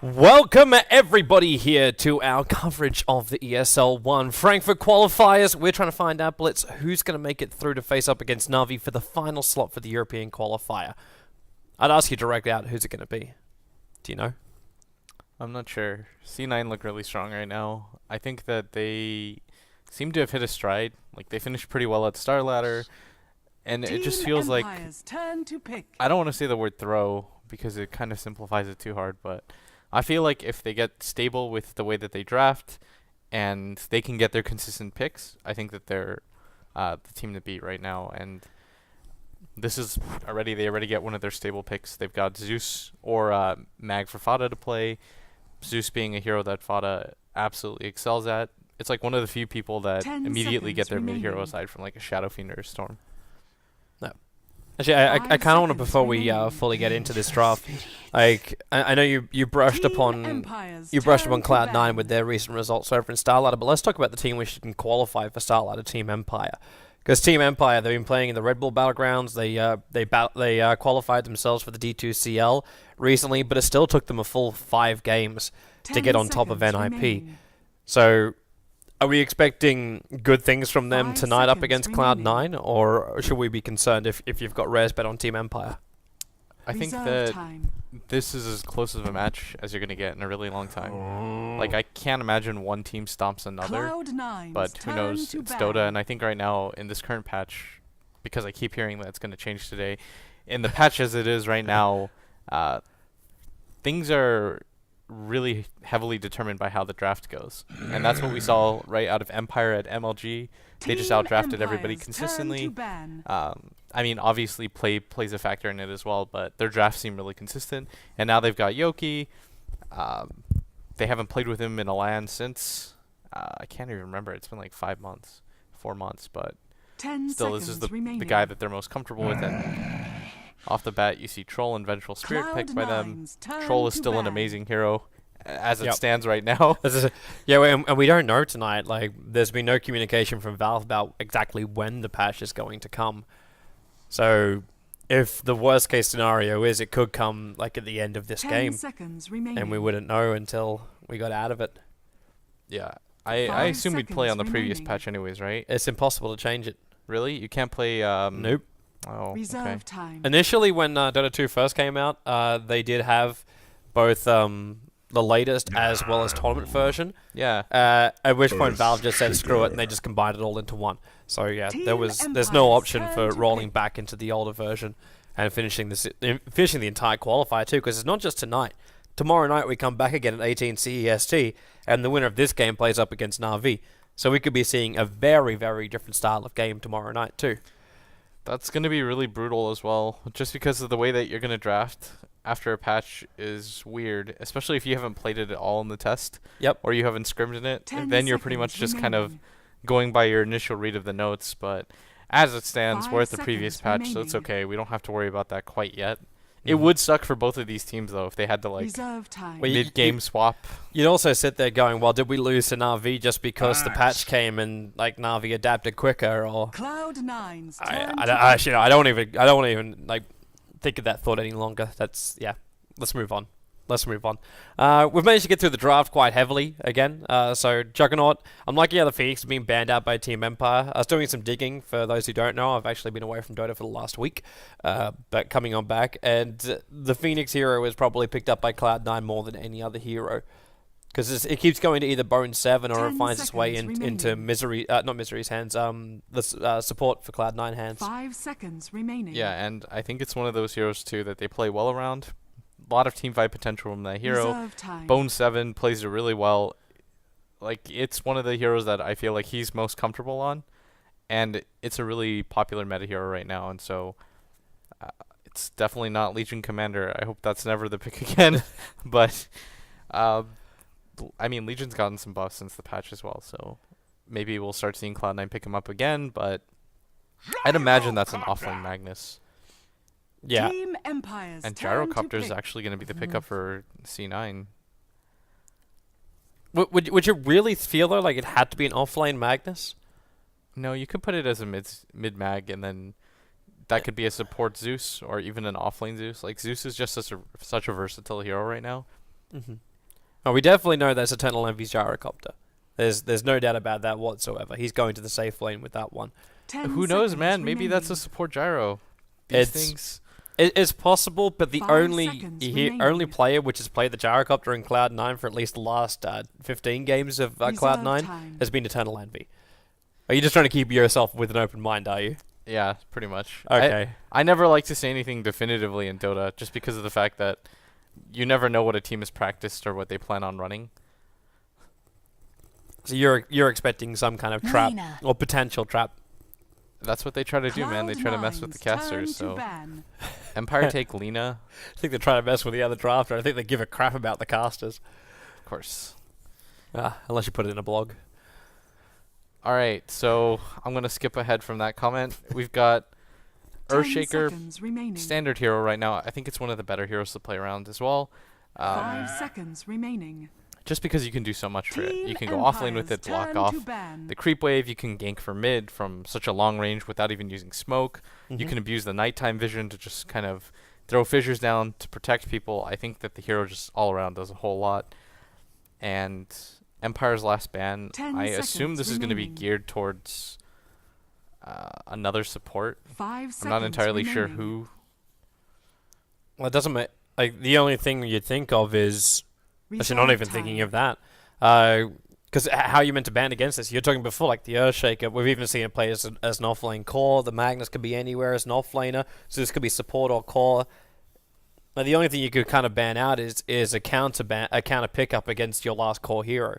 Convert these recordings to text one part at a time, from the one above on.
Welcome everybody here to our coverage of the ESL 1 Frankfurt qualifiers. We're trying to find out, Blitz, who's going to make it through to face up against Na'Vi for the final slot for the European qualifier. I'd ask you directly out, who's it going to be? Do you know? I'm not sure. C9 look really strong right now. I think that they seem to have hit a stride. Like, they finished pretty well at the Star Ladder. And it just feels like... I don't want to say the word throw because it kind of simplifies it too hard, but I feel like if they get stable with the way that they draft and they can get their consistent picks, I think that they're the team to beat right now. And this is they already get one of their stable picks. They've got Zeus or Mag for Fada to play. Zeus being a hero that Fada absolutely excels at. It's like one of the few people that immediately get their mid-hero aside from like a Shadow Fiend or a Storm. No. Actually, I kind of want to, before we fully get into this draft, like I know you brushed upon Cloud9 with their recent results over in Star Ladder, but let's talk about the team which didn't qualify for Star Ladder, Team Empire. Because Team Empire, they've been playing in the Red Bull Battlegrounds. They qualified themselves for the D2CL recently, but it still took them a full 5 games to get on top of NIP. So, are we expecting good things from them tonight up against Cloud9, or should we be concerned if you've got Rares bet on Team Empire? I think that this is as close of a match as you're going to get in a really long time. Like, I can't imagine one team stomps another, but who knows, it's Dota, and I think right now, in this current patch, because I keep hearing that it's going to change today, in the patch as it is right now, things are really heavily determined by how the draft goes. And that's what we saw right out of Empire at MLG. They just outdrafted everybody consistently. I mean, obviously play plays a factor in it as well, but their drafts seem really consistent. And now they've got Yoki. They haven't played with him in a LAN since, I can't even remember. It's been like 5 months, 4 months, but still, this is the guy that they're most comfortable with. And off the bat, you see Troll and Vengeful Spirit picked by them. Troll is still an amazing hero as it stands right now. Yeah, and we don't know tonight. Like, there's been no communication from Valve about exactly when the patch is going to come. So, if the worst case scenario is it could come like at the end of this game, and we wouldn't know until we got out of it. Yeah, I assume we'd play on the previous patch anyways, right? It's impossible to change it. Really? You can't play... Nope. Oh, okay. Initially, when Dota 2 first came out, they did have both the latest as well as tournament version. Yeah. At which point Valve just said screw it, and they just combined it all into one. So yeah, there's no option for rolling back into the older version and finishing the entire qualifier too, because it's not just tonight. Tomorrow night we come back again at 18 CEST, and the winner of this game plays up against Na'Vi. So we could be seeing a very, very different style of game tomorrow night too. That's going to be really brutal as well, just because of the way that you're going to draft after a patch is weird, especially if you haven't played it at all in the test. Yep. Or you haven't scrimmed in it. Then you're pretty much just kind of going by your initial read of the notes, but as it stands, we're at the previous patch, so it's okay. We don't have to worry about that quite yet. It would suck for both of these teams, though, if they had to, like, mid-game swap. You'd also sit there going, well, did we lose to Na'Vi just because the patch came and, like, Na'Vi adapted quicker, or... Cloud9's I don't even, like, think of that thought any longer. That's, yeah, let's move on. We've managed to get through the draft quite heavily again. So Juggernaut, unlike the other Phoenix, being banned out by Team Empire. I was doing some digging. For those who don't know, I've actually been away from Dota for the last week, but coming on back, and the Phoenix hero is probably picked up by Cloud9 more than any other hero, because it keeps going to either Bone 7 or it finds its way into not Misery's hands, the support for Cloud9 hands. 5 seconds remaining. Yeah, and I think it's one of those heroes too that they play well around. A lot of team fight potential from that hero. Bone 7 plays it really well. Like, it's one of the heroes that I feel like he's most comfortable on, and it's a really popular meta hero right now, and so it's definitely not Legion Commander. I hope that's never the pick again. But I mean, Legion's gotten some buffs since the patch as well, so maybe we'll start seeing Cloud9 pick him up again, but I'd imagine that's an offlane Magnus. Yeah. And Gyrocopter is actually going to be the pickup for C9. Would you really feel, though, like it had to be an offlane Magnus? No, you could put it as a mid-mag, and then that could be a support Zeus or even an offlane Zeus. Like, Zeus is just such a versatile hero right now. Oh, we definitely know that's Eternal Envy's gyrocopter. There's no doubt about that whatsoever. He's going to the safe lane with that one. 10 Who knows, seconds man? Maybe that's a remaining. support gyro. These It's things. it's possible, but the 5 only seconds only remaining. player which has played the gyrocopter in Cloud9 for at least the last 15 games of Reserve Cloud9 time. has been Eternal Envy. Are you just trying to keep yourself with an open mind, are you? Yeah, pretty much. Okay. I never like to say anything definitively in Dota, just because of the fact that you never know what a team has practiced or what they plan on running. So you're expecting some kind of trap Lena. or potential trap. That's what they try to do, man. They try to mess with the casters. So Empire take Lena, I think they're trying to mess with the other drafter. I think they give a crap about the casters. of course. Unless you put it in a blog. All right, so I'm gonna skip ahead from that comment. We've got Earthshaker, standard hero right now. I think it's one of the better heroes to play around as well. 5 seconds remaining. Just because you can do so much for it. You Team can go offlane with it, Empire's block turn off to ban. the creep wave. You can gank for mid from such a long range without even using smoke. You can abuse the nighttime vision to just kind of throw fissures down to protect people. I think that the hero just all around does a whole lot. And Empire's last ban, 10 I assume seconds this is going to be remaining. geared towards another support. 5 seconds I'm not entirely sure remaining. who. Well, it doesn't make like the only thing you'd think of is actually not Reserve even thinking time. of that. Because how are you meant to ban against this? You're talking before, like the Earthshaker. We've even seen it play as an offlane core. The Magnus could be anywhere as an offlaner, so this could be support or core. Now, the only thing you could kind of ban out is a counter pickup against your last core hero.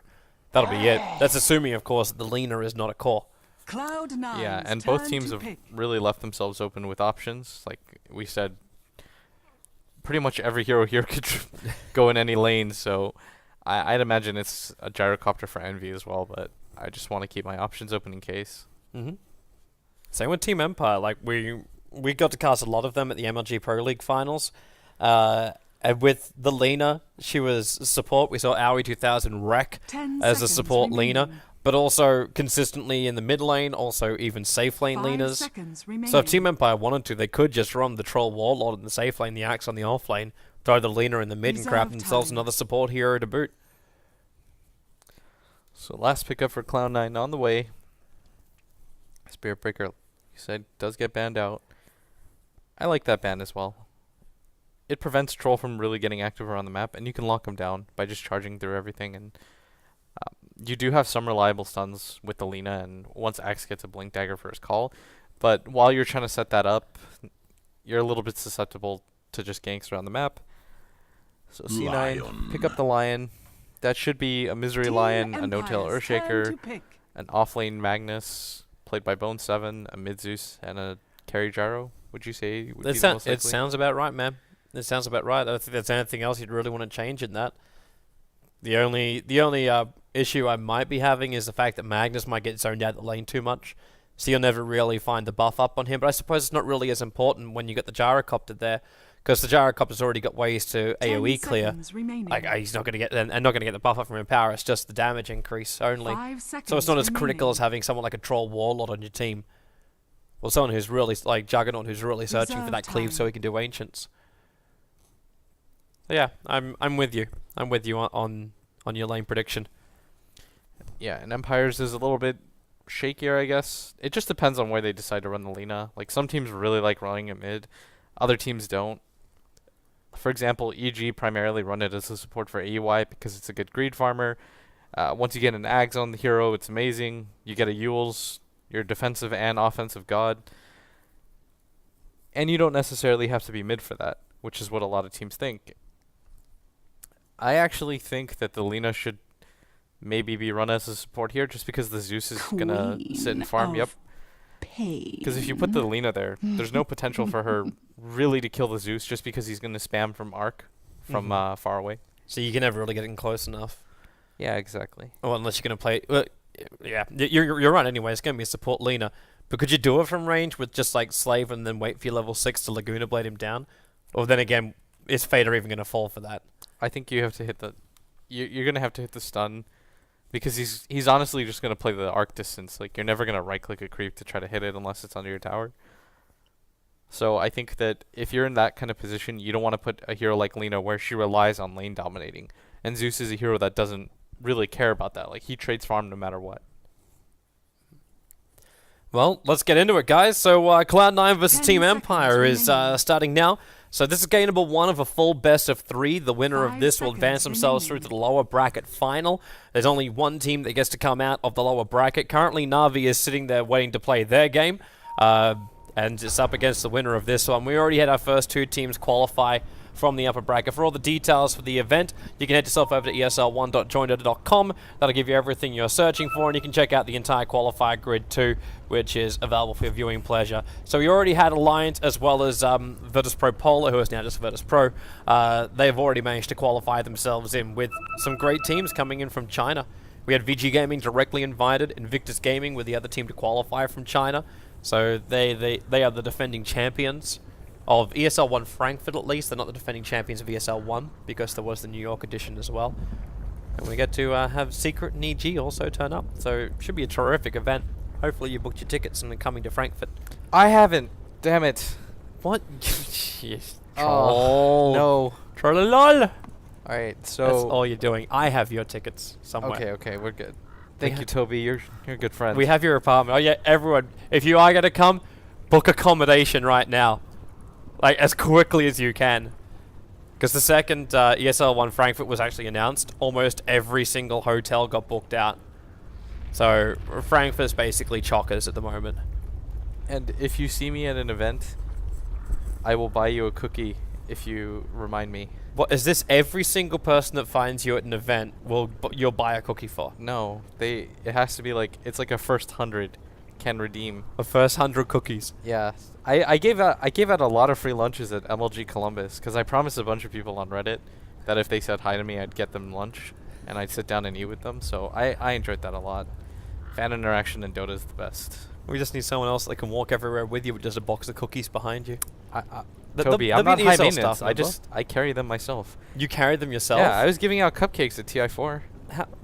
That'll be it. That's assuming, of course, that the Lena is not a core. Cloud9's Yeah, and both turn teams to have pick. really left themselves open with options. Like we said, pretty much every hero here could go in any lane, so I'd imagine it's a gyrocopter for Envy as well, but I just want to keep my options open in case. Same with Team Empire. Like we got to cast a lot of them at the MLG Pro League finals. And with the Lena, she was support. We saw Aoi 2000 wreck 10 as a seconds support Lena, remaining. but also consistently in the mid lane, also even safe lane 5 Lenas. seconds remaining. So if Team Empire wanted to, they could just run the Troll Warlord in the safe lane, the Axe on the off lane, throw the Lena in the mid and craft Reserve themselves time. another support hero to boot. So last pickup for Cloud9 on the way. Spirit Breaker, you said, does get banned out. I like that ban as well. It prevents Troll from really getting active around the map, and you can lock him down by just charging through everything. And you do have some reliable stuns with the Lena, and once Axe gets a Blink Dagger for his call. But while you're trying to set that up, you're a little bit susceptible to just ganks around the map. So C9, pick up the Lion. That should be a Misery Team Lion, a No-Tail Empire's turn Earthshaker, to pick. an offlane Magnus, played by Bone7, a Mid-Zeus, and a Carry Gyro, would you say would be the most It likely? sounds about right, man. It sounds about right. I don't think there's anything else you'd really want to change in that. The only issue I might be having is the fact that Magnus might get zoned out the lane too much, so you'll never really find the buff up on him. But I suppose it's not really as important when you get the gyrocopter there, because the gyrocopter's already got ways to 10 AoE clear. seconds remaining. Like he's not going to get and not going to get the buff up from Empower. It's just the damage increase only. 5 seconds So it's not as critical remaining. as having someone like a Troll Warlord on your team, or someone who's really like Juggernaut, who's really searching for Reserve that cleave time. so he can do Ancients. So yeah, I'm with you. I'm with you on your lane prediction. Yeah, and Empire's is a little bit shakier, I guess. It just depends on where they decide to run the Lena. Like, some teams really like running it mid. Other teams don't. For example, EG primarily run it as a support for AUI because it's a good greed farmer. Once you get an Ags on the hero, it's amazing. You get a Yules, you're defensive and offensive god. And you don't necessarily have to be mid for that, which is what a lot of teams think. I actually think that the Lena should maybe be run as a support here just because the Zeus is going to sit and farm. Yep. Because if you put the Lena there, there's no potential for her really to kill the Zeus just because he's going to spam from arc from far away. So you can never really get in close enough. Yeah, exactly. Well, unless you're going to play... yeah, you're right anyway. It's going to be a support Lena. But could you do it from range with just like Slave and then wait for your level 6 to Laguna Blade him down? Or then again, is Fader even going to fall for that? I think you have to hit the... You're going to have to hit the stun because he's honestly just going to play the arc distance. Like, you're never going to right-click a creep to try to hit it unless it's under your tower. So I think that if you're in that kind of position, you don't want to put a hero like Lina where she relies on lane dominating. And Zeus is a hero that doesn't really care about that. Like, he trades farm no matter what. Well, let's get into it, guys. So Cloud9 versus Team Empire is starting now. So this is game number 1 of a full best of 3. The winner of this will advance themselves through to the lower bracket final. There's only one team that gets to come out of the lower bracket. Currently, Na'Vi is sitting there waiting to play their game. And it's up against the winner of this one. We already had our first 2 teams qualify from the upper bracket. For all the details for the event, you can head yourself over to esl1.joindota.com. That'll give you everything you're searching for, and you can check out the entire qualifier grid too, which is available for your viewing pleasure. So we already had Alliance as well as Virtus Pro Polar, who is now just Virtus Pro. They've already managed to qualify themselves in with some great teams coming in from China. We had VG Gaming directly invited, Invictus Gaming with the other team to qualify from China. So they are the defending champions of ESL 1 Frankfurt, at least. They're not the defending champions of ESL 1 because there was the New York edition as well. And we get to have Secret and EG also turn up. So it should be a terrific event. Hopefully you booked your tickets and are coming to Frankfurt. I haven't. Damn it. What? Jeez. Oh, no. Trollolol. Alright, so... That's all you're doing. I have your tickets somewhere. Okay, we're good. Thank you, Toby. You're a good friend. We have your apartment. Oh yeah, everyone. If you are going to come, book accommodation right now. Like, as quickly as you can. Because the second ESL 1 Frankfurt was actually announced, almost every single hotel got booked out. So, Frankfurt's basically chockers at the moment. And if you see me at an event, I will buy you a cookie if you remind me. What, is this every single person that finds you at an event you'll buy a cookie for? No, it has to be like, it's like a first 100 can redeem. The first 100 cookies. Yeah. I gave out a lot of free lunches at MLG Columbus because I promised a bunch of people on Reddit that if they said hi to me, I'd get them lunch and I'd sit down and eat with them. So I enjoyed that a lot. Fan interaction in Dota is the best. We just need someone else that can walk everywhere with you with just a box of cookies behind you. Toby, I'm not high maintenance. I carry them myself. You carry them yourself? Yeah, I was giving out cupcakes at TI4.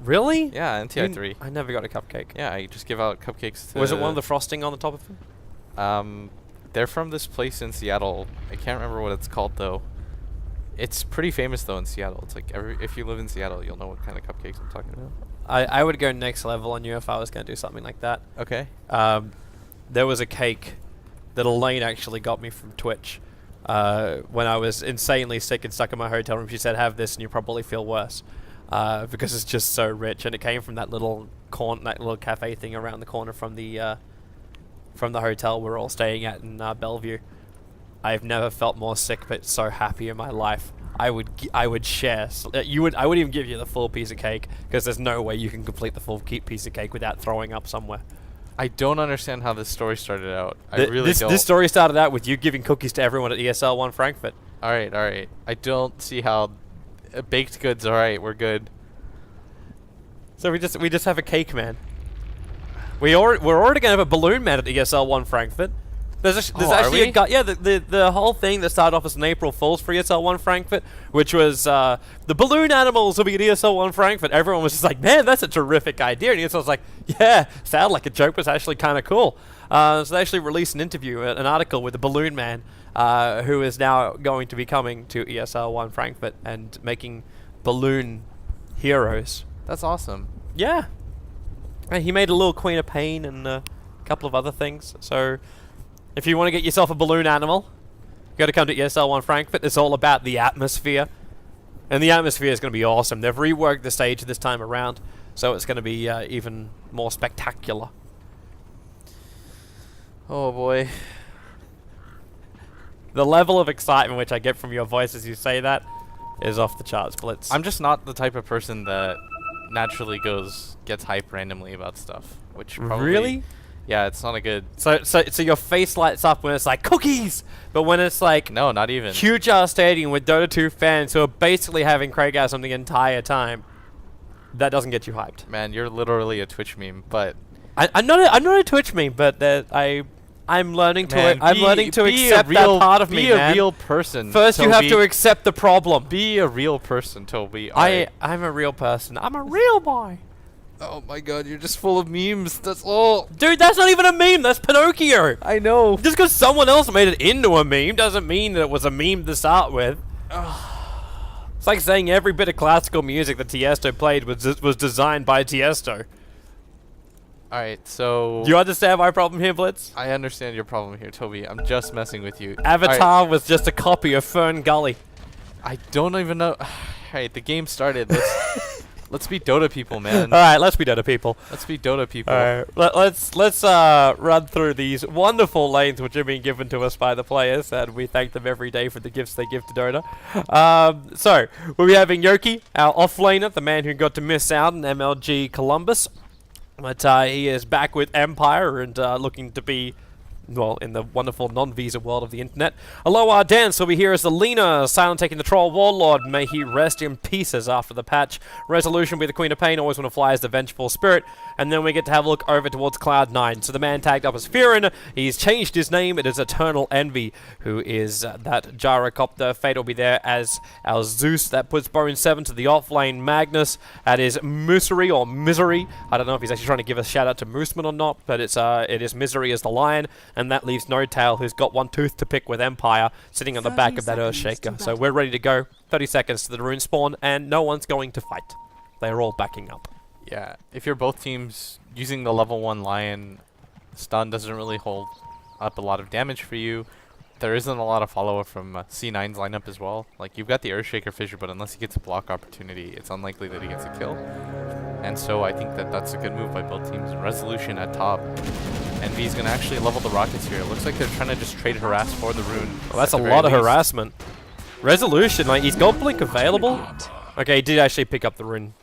Really? Yeah, and TI3. I never got a cupcake. Yeah, I just give out cupcakes to... Was it one of the frosting on the top of them? They're from this place in Seattle. I can't remember what it's called though. It's pretty famous though in Seattle. It's like if you live in Seattle, you'll know what kind of cupcakes I'm talking about. I would go next level on you if I was going to do something like that. Okay. There was a cake that Elaine actually got me from Twitch when I was insanely sick and stuck in my hotel room. She said, "Have this, and you'll probably feel worse." Because it's just so rich, and it came from that little cafe thing around the corner from the hotel we're all staying at in Bellevue. I've never felt more sick but so happy in my life. I would share. I would even give you the full piece of cake because there's no way you can complete the full piece of cake without throwing up somewhere. I don't understand how this story started out. I really don't. This story started out with you giving cookies to everyone at ESL 1 Frankfurt. All right. I don't see how baked goods. All right, we're good. So we just have a cake man. We're already gonna have a balloon man at ESL 1 Frankfurt. There's actually a guy. Yeah, the whole thing that started off as an April Fool's for ESL 1 Frankfurt, which was the balloon animals will be at ESL 1 Frankfurt. Everyone was just like, man, that's a terrific idea. And ESL was like, yeah, sounded like a joke, but it's actually kind of cool. So they actually released an interview, an article with the balloon man, who is now going to be coming to ESL 1 Frankfurt and making balloon heroes. That's awesome. Yeah. And he made a little Queen of Pain and a couple of other things. So if you want to get yourself a balloon animal, you got to come to ESL 1 Frankfurt. It's all about the atmosphere. And the atmosphere is going to be awesome. They've reworked the stage this time around, so it's going to be even more spectacular. Oh boy. The level of excitement which I get from your voice as you say that is off the charts, Blitz. I'm just not the type of person that naturally gets hype randomly about stuff, which probably... Really? Yeah, it's not a good... So your face lights up when it's like, cookies! But when it's like... No, not even. Huge ass stadium with Dota 2 fans who are basically having Craigasm the entire time, that doesn't get you hyped. Man, you're literally a Twitch meme, but... I'm not a Twitch meme, but I'm learning to accept that part of me, man. Be a real person. First, you have to accept the problem. Be a real person, Toby. I'm a real person. I'm a real boy. Oh my god, you're just full of memes. That's all. Dude, that's not even a meme. That's Pinocchio. I know. Just because someone else made it into a meme doesn't mean that it was a meme to start with. It's like saying every bit of classical music that Tiesto played was designed by Tiesto. Alright, so... Do you understand my problem here, Blitz? I understand your problem here, Toby. I'm just messing with you. Avatar was just a copy of Fern Gully. I don't even know... Alright, the game started. Let's be Dota people, man. Alright, let's be Dota people. Let's be Dota people. Alright, let's run through these wonderful lanes which are being given to us by the players, and we thank them every day for the gifts they give to Dota. So, we'll be having Yoki, our off-laner, the man who got to miss out in MLG Columbus. But he is back with Empire and looking to be, well, in the wonderful non-visa world of the internet. Aloha Dance will be here as the Lena, Silent taking the Troll Warlord. May he rest in pieces after the patch. Resolution will be the Queen of Pain, always want to fly as the Vengeful Spirit. And then we get to have a look over towards Cloud9. So the man tagged up as Fearin, he's changed his name, it is Eternal Envy, who is that gyrocopter. Fate will be there as our Zeus, that puts Bone 7 to the offlane. Magnus, that is Misery or Misery. I don't know if he's actually trying to give a shout out to Mooseman or not, but it is Misery as the Lion. And that leaves No Tail, who's got one tooth to pick with Empire, sitting on the back of that Earthshaker. So we're ready to go. 30 seconds to the rune spawn, and no one's going to fight. They're all backing up. Yeah, if you're both teams using the level 1 Lion, stun doesn't really hold up a lot of damage for you. There isn't a lot of follow-up from C9's lineup as well. Like, you've got the Earthshaker Fissure, but unless he gets a block opportunity, it's unlikely that he gets a kill. And so I think that that's a good move by both teams. Resolution at top. Envy's going to actually level the rockets here. It looks like they're trying to just trade harass for the rune. Well, that's a lot of harassment. Resolution, like, he's got Blink available. Okay, he did actually pick up the rune.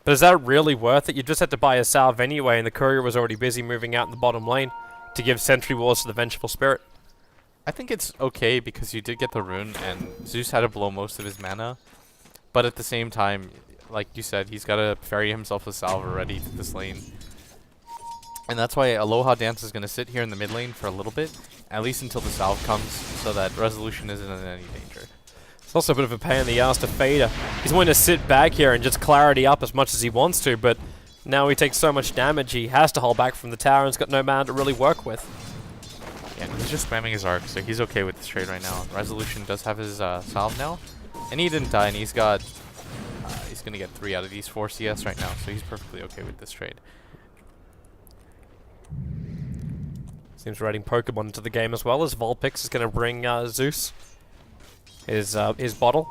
But is that really worth it? You just had to buy a salve anyway, and the courier was already busy moving out in the bottom lane to give Sentry Wars to the Vengeful Spirit. I think it's okay because you did get the rune, and Zeus had to blow most of his mana. But at the same time, like you said, he's got to ferry himself a salve already to this lane. And that's why Aloha Dance is going to sit here in the mid lane for a little bit, at least until the salve comes, so that Resolution isn't in any danger. It's also a bit of a pain in the ass to Fader. He's wanting to sit back here and just clarity up as much as he wants to, but now he takes so much damage he has to hold back from the tower and he's got no mana to really work with. Yeah, and he's just spamming his arc, so he's okay with this trade right now. Resolution does have his salve now, and he didn't die, and he's got... he's going to get 3 out of these 4 CS right now, so he's perfectly okay with this trade. Seems we're adding Pokemon into the game as well, as Vulpix is going to bring Zeus his bottle.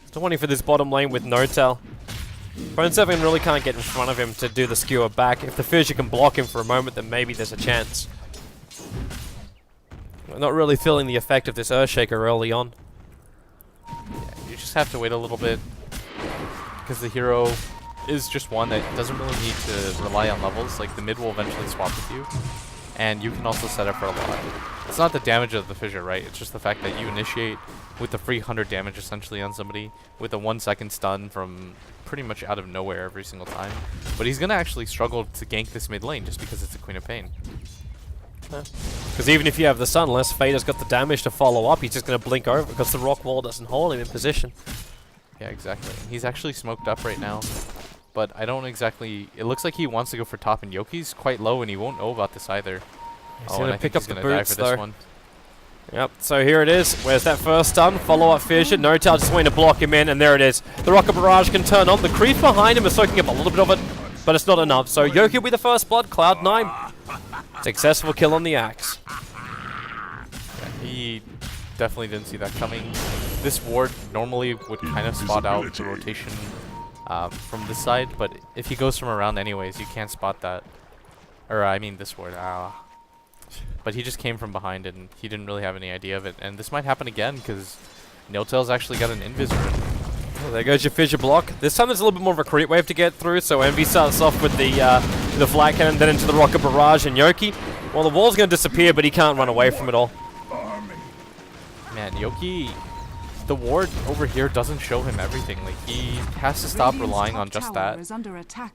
Still waiting for this bottom lane with No Tail. Bone 7 really can't get in front of him to do the skewer back. If the Fissure can block him for a moment, then maybe there's a chance. We're not really feeling the effect of this Earthshaker early on. Yeah, you just have to wait a little bit, because the hero is just one that doesn't really need to rely on levels. Like, the mid will eventually swap with you, and you can also set up for a lot. It's not the damage of the Fissure, right? It's just the fact that you initiate with the free 100 damage essentially on somebody, with a 1-second stun from pretty much out of nowhere every single time. But he's going to actually struggle to gank this mid lane just because it's a Queen of Pain. Because even if you have the stun, unless Fader's got the damage to follow up, he's just going to blink over because the rock wall doesn't hold him in position. Yeah, exactly. He's actually smoked up right now, but I don't exactly... It looks like he wants to go for top, and Yoki's quite low, and he won't know about this either. He's going to pick up the boots, though. One. Yep, so here it is. Where's that first stun? Follow-up Fissure. No Tail just waiting to block him in, and there it is. The Rocket Barrage can turn on. The creep behind him is soaking up a little bit of it, but it's not enough. So Yoki will be the first blood. Cloud9. Successful kill on the axe. Yeah, he definitely didn't see that coming. This ward normally would kind of spot out the rotation from this side, but if he goes from around anyways, you can't spot that. Or, I mean this ward. But he just came from behind and he didn't really have any idea of it. And this might happen again because No-Tail's actually got an Invis rune. Well, there goes your Fissure block. This time there's a little bit more of a creep wave to get through, so Envy starts off with the Flat Cannon, then into the Rocket Barrage and Yoki. Well, the wall's going to disappear, but he can't run away from it all. Man, Yoki, the ward over here doesn't show him everything. Like, he has to stop relying on just that.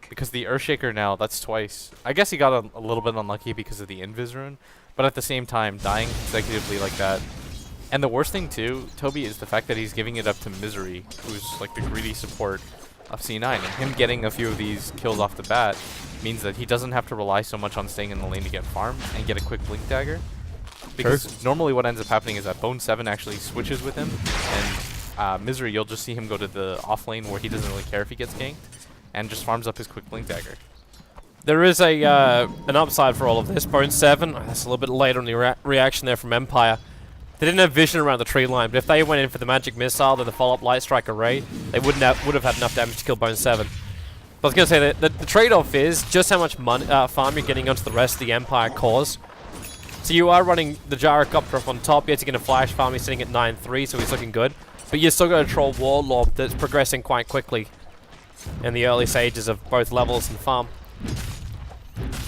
Because the Earthshaker now, that's twice. I guess he got a little bit unlucky because of the Invis rune, but at the same time, dying consecutively like that. And the worst thing too, Toby, is the fact that he's giving it up to Misery, who's like the greedy support. of C9, and him getting a few of these kills off the bat means that he doesn't have to rely so much on staying in the lane to get farm and get a quick blink dagger. Because normally what ends up happening is that Bone 7 actually switches with him, and Misery, you'll just see him go to the off lane where he doesn't really care if he gets ganked, and just farms up his quick blink dagger. There is a an upside for all of this. Bone 7, that's a little bit later in the reaction there from Empire. They didn't have vision around the tree line, but if they went in for the magic missile, then the follow-up light strike array, they would have had enough damage to kill Bone 7. But I was going to say that the trade-off is just how much farm you're getting onto the rest of the Empire cores. So you are running the Gyrocopter up on top, yet you're going to flash farm, he's sitting at 9-3, so he's looking good. But you've still got a Troll Warlord that's progressing quite quickly in the early stages of both levels and farm.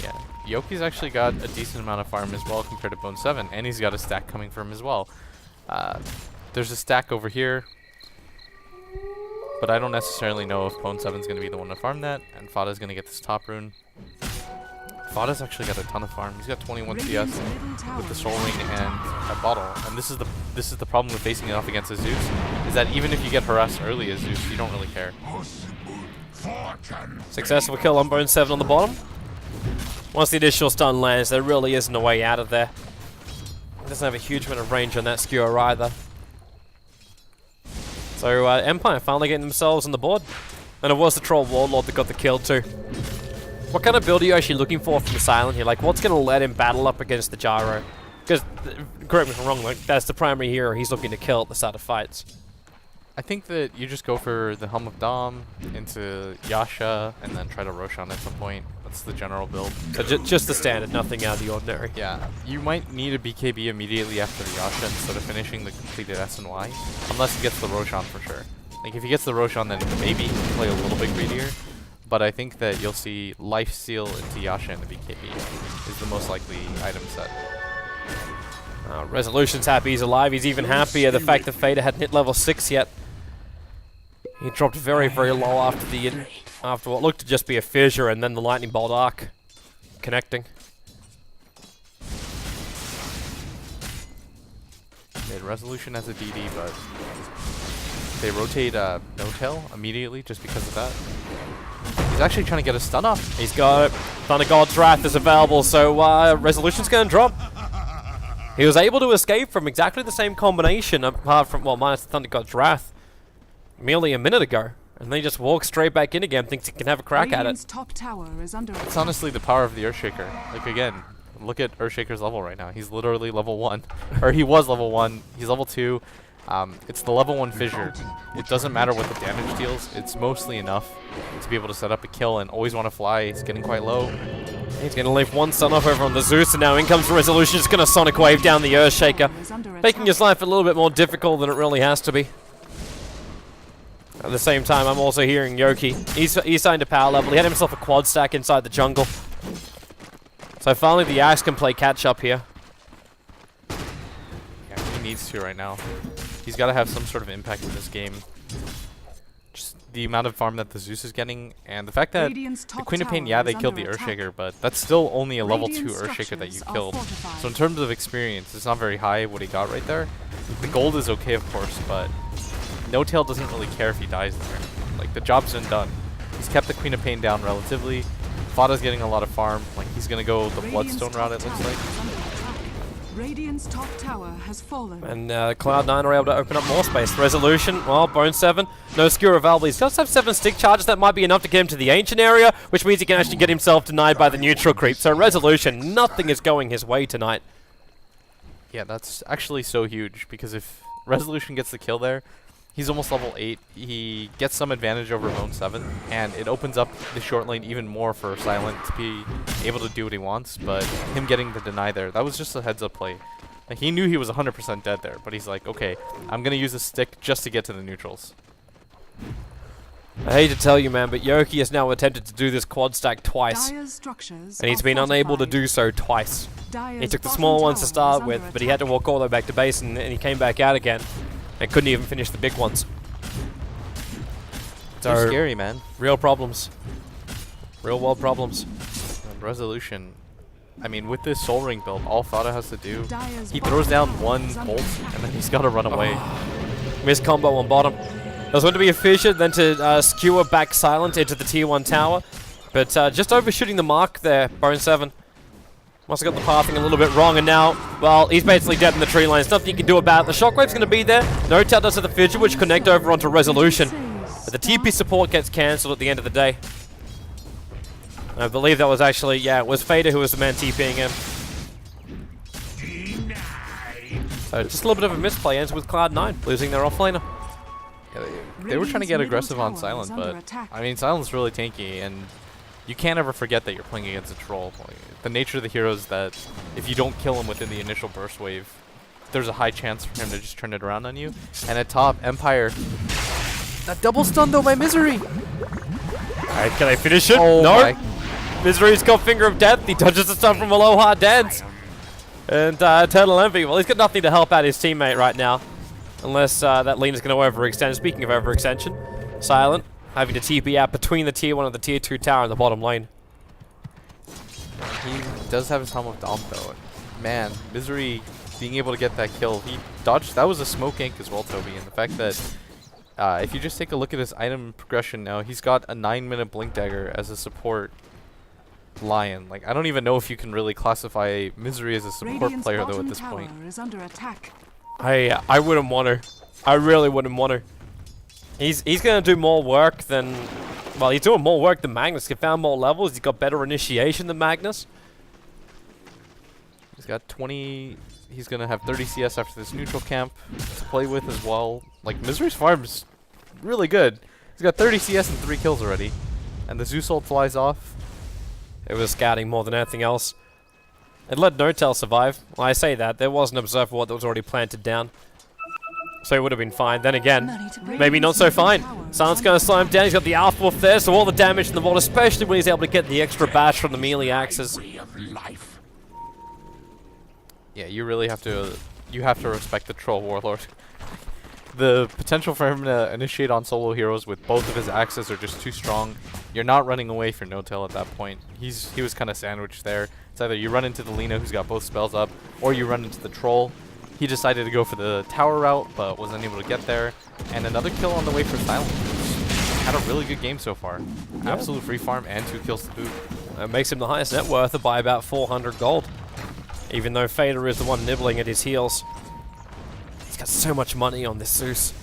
Yeah, Yoki's actually got a decent amount of farm as well compared to Bone 7, and he's got a stack coming from him as well. There's a stack over here, but I don't necessarily know if Bone 7's going to be the one to farm that, and Fada's going to get this top rune. Fada's actually got a ton of farm. He's got 21 CS with the Soul Ring and a bottle, and this is the problem with facing it off against a Zeus, is that even if you get harassed early as Zeus, you don't really care. Successful kill on Bone 7 on the bottom. Once the additional stun lands, there really isn't a way out of there. Doesn't have a huge amount of range on that skewer either. So Empire finally getting themselves on the board. And it was the Troll Warlord that got the kill too. What kind of build are you actually looking for from the Silent here? Like, what's going to let him battle up against the Gyro? Because, correct me if I'm wrong, like, that's the primary hero he's looking to kill at the start of fights. I think that you just go for the Helm of Dom into Yasha and then try to Roshan at some point. That's the general build. So just the standard, nothing out of the ordinary. Yeah, you might need a BKB immediately after the Yasha instead of finishing the completed SNY, unless he gets the Roshan for sure. Like, if he gets the Roshan, then maybe he can play a little bit greedier. But I think that you'll see Life Steal into Yasha and the BKB is the most likely item set. Resolution's happy he's alive. He's even happier the fact that Fader hadn't hit level 6 yet. He dropped very, very low after what looked to just be a fissure, and then the Lightning Bolt arc connecting. Made Resolution as a DD, but they rotate No-Tail immediately just because of that. He's actually trying to get a stun off. He's got it. Thunder God's Wrath is available, so Resolution's going to drop. He was able to escape from exactly the same combination, apart from, well, minus the Thunder God's Wrath, merely a minute ago. And then he just walks straight back in again, thinks he can have a crack at it. Top tower is under It's honestly the power of the Earthshaker. Like, again, look at Earthshaker's level right now. He's literally level 1. Or he was level 1. He's level 2. It's the level 1 fissure. It doesn't matter what the damage deals. It's mostly enough to be able to set up a kill and always want to fly. He's getting quite low. He's going to leave one stun off over on the Zeus, and now in comes Resolution. Just going to Sonic Wave down the Earthshaker, making his life a little bit more difficult than it really has to be. At the same time, I'm also hearing Yoki. He's starting to power level. He had himself a quad stack inside the jungle. So finally the Axe can play catch up here. Yeah, he needs to right now. He's got to have some sort of impact in this game. Just the amount of farm that the Zeus is getting, and the fact that the Queen of Pain, yeah, they killed the Earthshaker, but that's still only a level 2 Earthshaker that you killed. So in terms of experience, it's not very high what he got right there. The gold is okay, of course, but No-Tail doesn't really care if he dies there. Like, the job's been done. He's kept the Queen of Pain down relatively. Fada's getting a lot of farm. Like, he's gonna go the Bloodstone route, it looks like. Radiant's top tower has fallen. And Cloud9 are able to open up more space. Resolution, well, Bone 7, no skewer available. He does have 7 stick charges. That might be enough to get him to the Ancient area, which means he can actually get himself denied by the neutral creep. So Resolution, nothing is going his way tonight. Yeah, that's actually so huge, because if Resolution gets the kill there, he's almost level 8. He gets some advantage over Bone 7, and it opens up the short lane even more for Silent to be able to do what he wants, but him getting the deny there, that was just a heads-up play. Like, he knew he was 100% dead there, but he's like, okay, I'm going to use a stick just to get to the neutrals. I hate to tell you, man, but Yoki has now attempted to do this quad stack twice, and he's been unable to do so twice. He took the small ones to start with, but he had to walk all the way back to base, and he came back out again. And couldn't even finish the big ones. So scary, man. Real problems. Real world problems. And Resolution. I mean, with this Soul Ring build, all Fada has to do, he throws down one bolt, and then he's got to run away. Missed combo on bottom. There's going to be a fissure, then to skewer back Silent into the tier 1 tower. But just overshooting the mark there, Bone7. Must have got the pathing a little bit wrong, and now, well, he's basically dead in the tree line. There's nothing you can do about it. The shockwave's going to be there. NoTel does have the fissure, which connect over onto Resolution. But the TP support gets cancelled at the end of the day. I believe that was actually, yeah, it was Fader who was the man TPing him. So just a little bit of a misplay ends with Cloud9 losing their offlaner. Yeah, they were trying to get aggressive on Silent, but I mean, Silent's really tanky, and you can't ever forget that you're playing against a troll. Like, the nature of the hero is that if you don't kill him within the initial burst wave, there's a high chance for him to just turn it around on you. And at top, Empire. That double stun though by Misery! Alright, can I finish it? Oh No! Misery's got Finger of Death, he dodges the stun from a low hard dance. And Eternal Envy, well, he's got nothing to help out his teammate right now. Unless that lane is going to overextend. Speaking of overextension, Silent having to TP out between the tier 1 and the tier 2 tower in the bottom lane. He does have his Helm of Dom though. Man, Misery being able to get that kill. He dodged, that was a smoke ink as well, Toby. And the fact that if you just take a look at his item progression now, he's got a 9-minute Blink Dagger as a support Lion. Like, I don't even know if you can really classify Misery as a support player though at this point. Is under attack. I wouldn't want to. I really wouldn't want to. He's going to do more work than... Well, he's doing more work than Magnus. He found more levels. He's got better initiation than Magnus. He's got 20... He's going to have 30 CS after this neutral camp to play with as well. Like, Misery's farm's really good. He's got 30 CS and 3 kills already. And the Zeus ult flies off. It was scouting more than anything else. It let NoTel survive. Well, I say that. There was an observer ward that was already planted down. So he would have been fine. Then again, maybe not so fine. Silent's going to slow him down. He's got the Alpha Wolf there, so all the damage in the wall, especially when he's able to get the extra bash from the melee axes. Yeah, you really have to... You have to respect the Troll Warlord. The potential for him to initiate on solo heroes with both of his axes are just too strong. You're not running away for NoTel at that point. He was kind of sandwiched there. It's either you run into the Lina, who's got both spells up, or you run into the Troll. He decided to go for the tower route, but was unable to get there. And another kill on the way for Silent. Had a really good game so far. Yeah. Absolute free farm and 2 kills to boot. That makes him the highest net worth by about 400 gold. Even though Fader is the one nibbling at his heels. He's got so much money on this Zeus.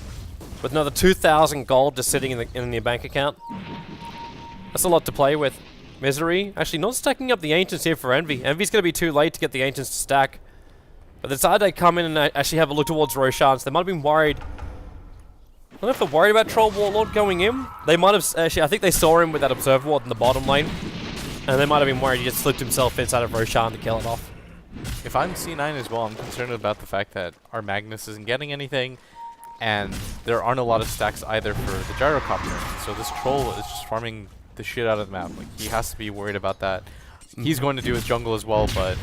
With another 2,000 gold just sitting in the bank account. That's a lot to play with. Misery, actually not stacking up the Ancients here for Envy. Envy's going to be too late to get the Ancients to stack. But they decided to come in and actually have a look towards Roshan, so they might have been worried. I don't know if they're worried about Troll Warlord going in. They might have, actually, I think they saw him with that Observer Ward in the bottom lane. And they might have been worried he just slipped himself inside of Roshan to kill it off. If I'm C9 as well, I'm concerned about the fact that our Magnus isn't getting anything. And there aren't a lot of stacks either for the Gyrocopter. So this Troll is just farming the shit out of the map. Like, he has to be worried about that. He's going to do his jungle as well, but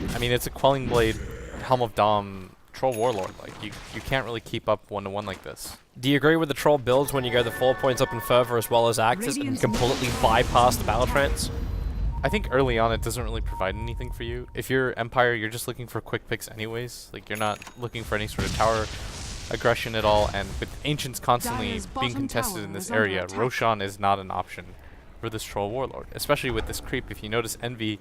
I mean, it's a Quelling Blade, Helm of Dom, Troll Warlord. Like, you can't really keep up 1-to-1 like this. Do you agree with the Troll builds when you go the 4 points up and further as well as Axis and completely bypass the battle trance? I think early on it doesn't really provide anything for you. If you're Empire, you're just looking for quick picks anyways. Like, you're not looking for any sort of tower aggression at all, and with Ancients constantly being contested in this area, Roshan is not an option for this Troll Warlord, especially with this creep. If you notice Envy,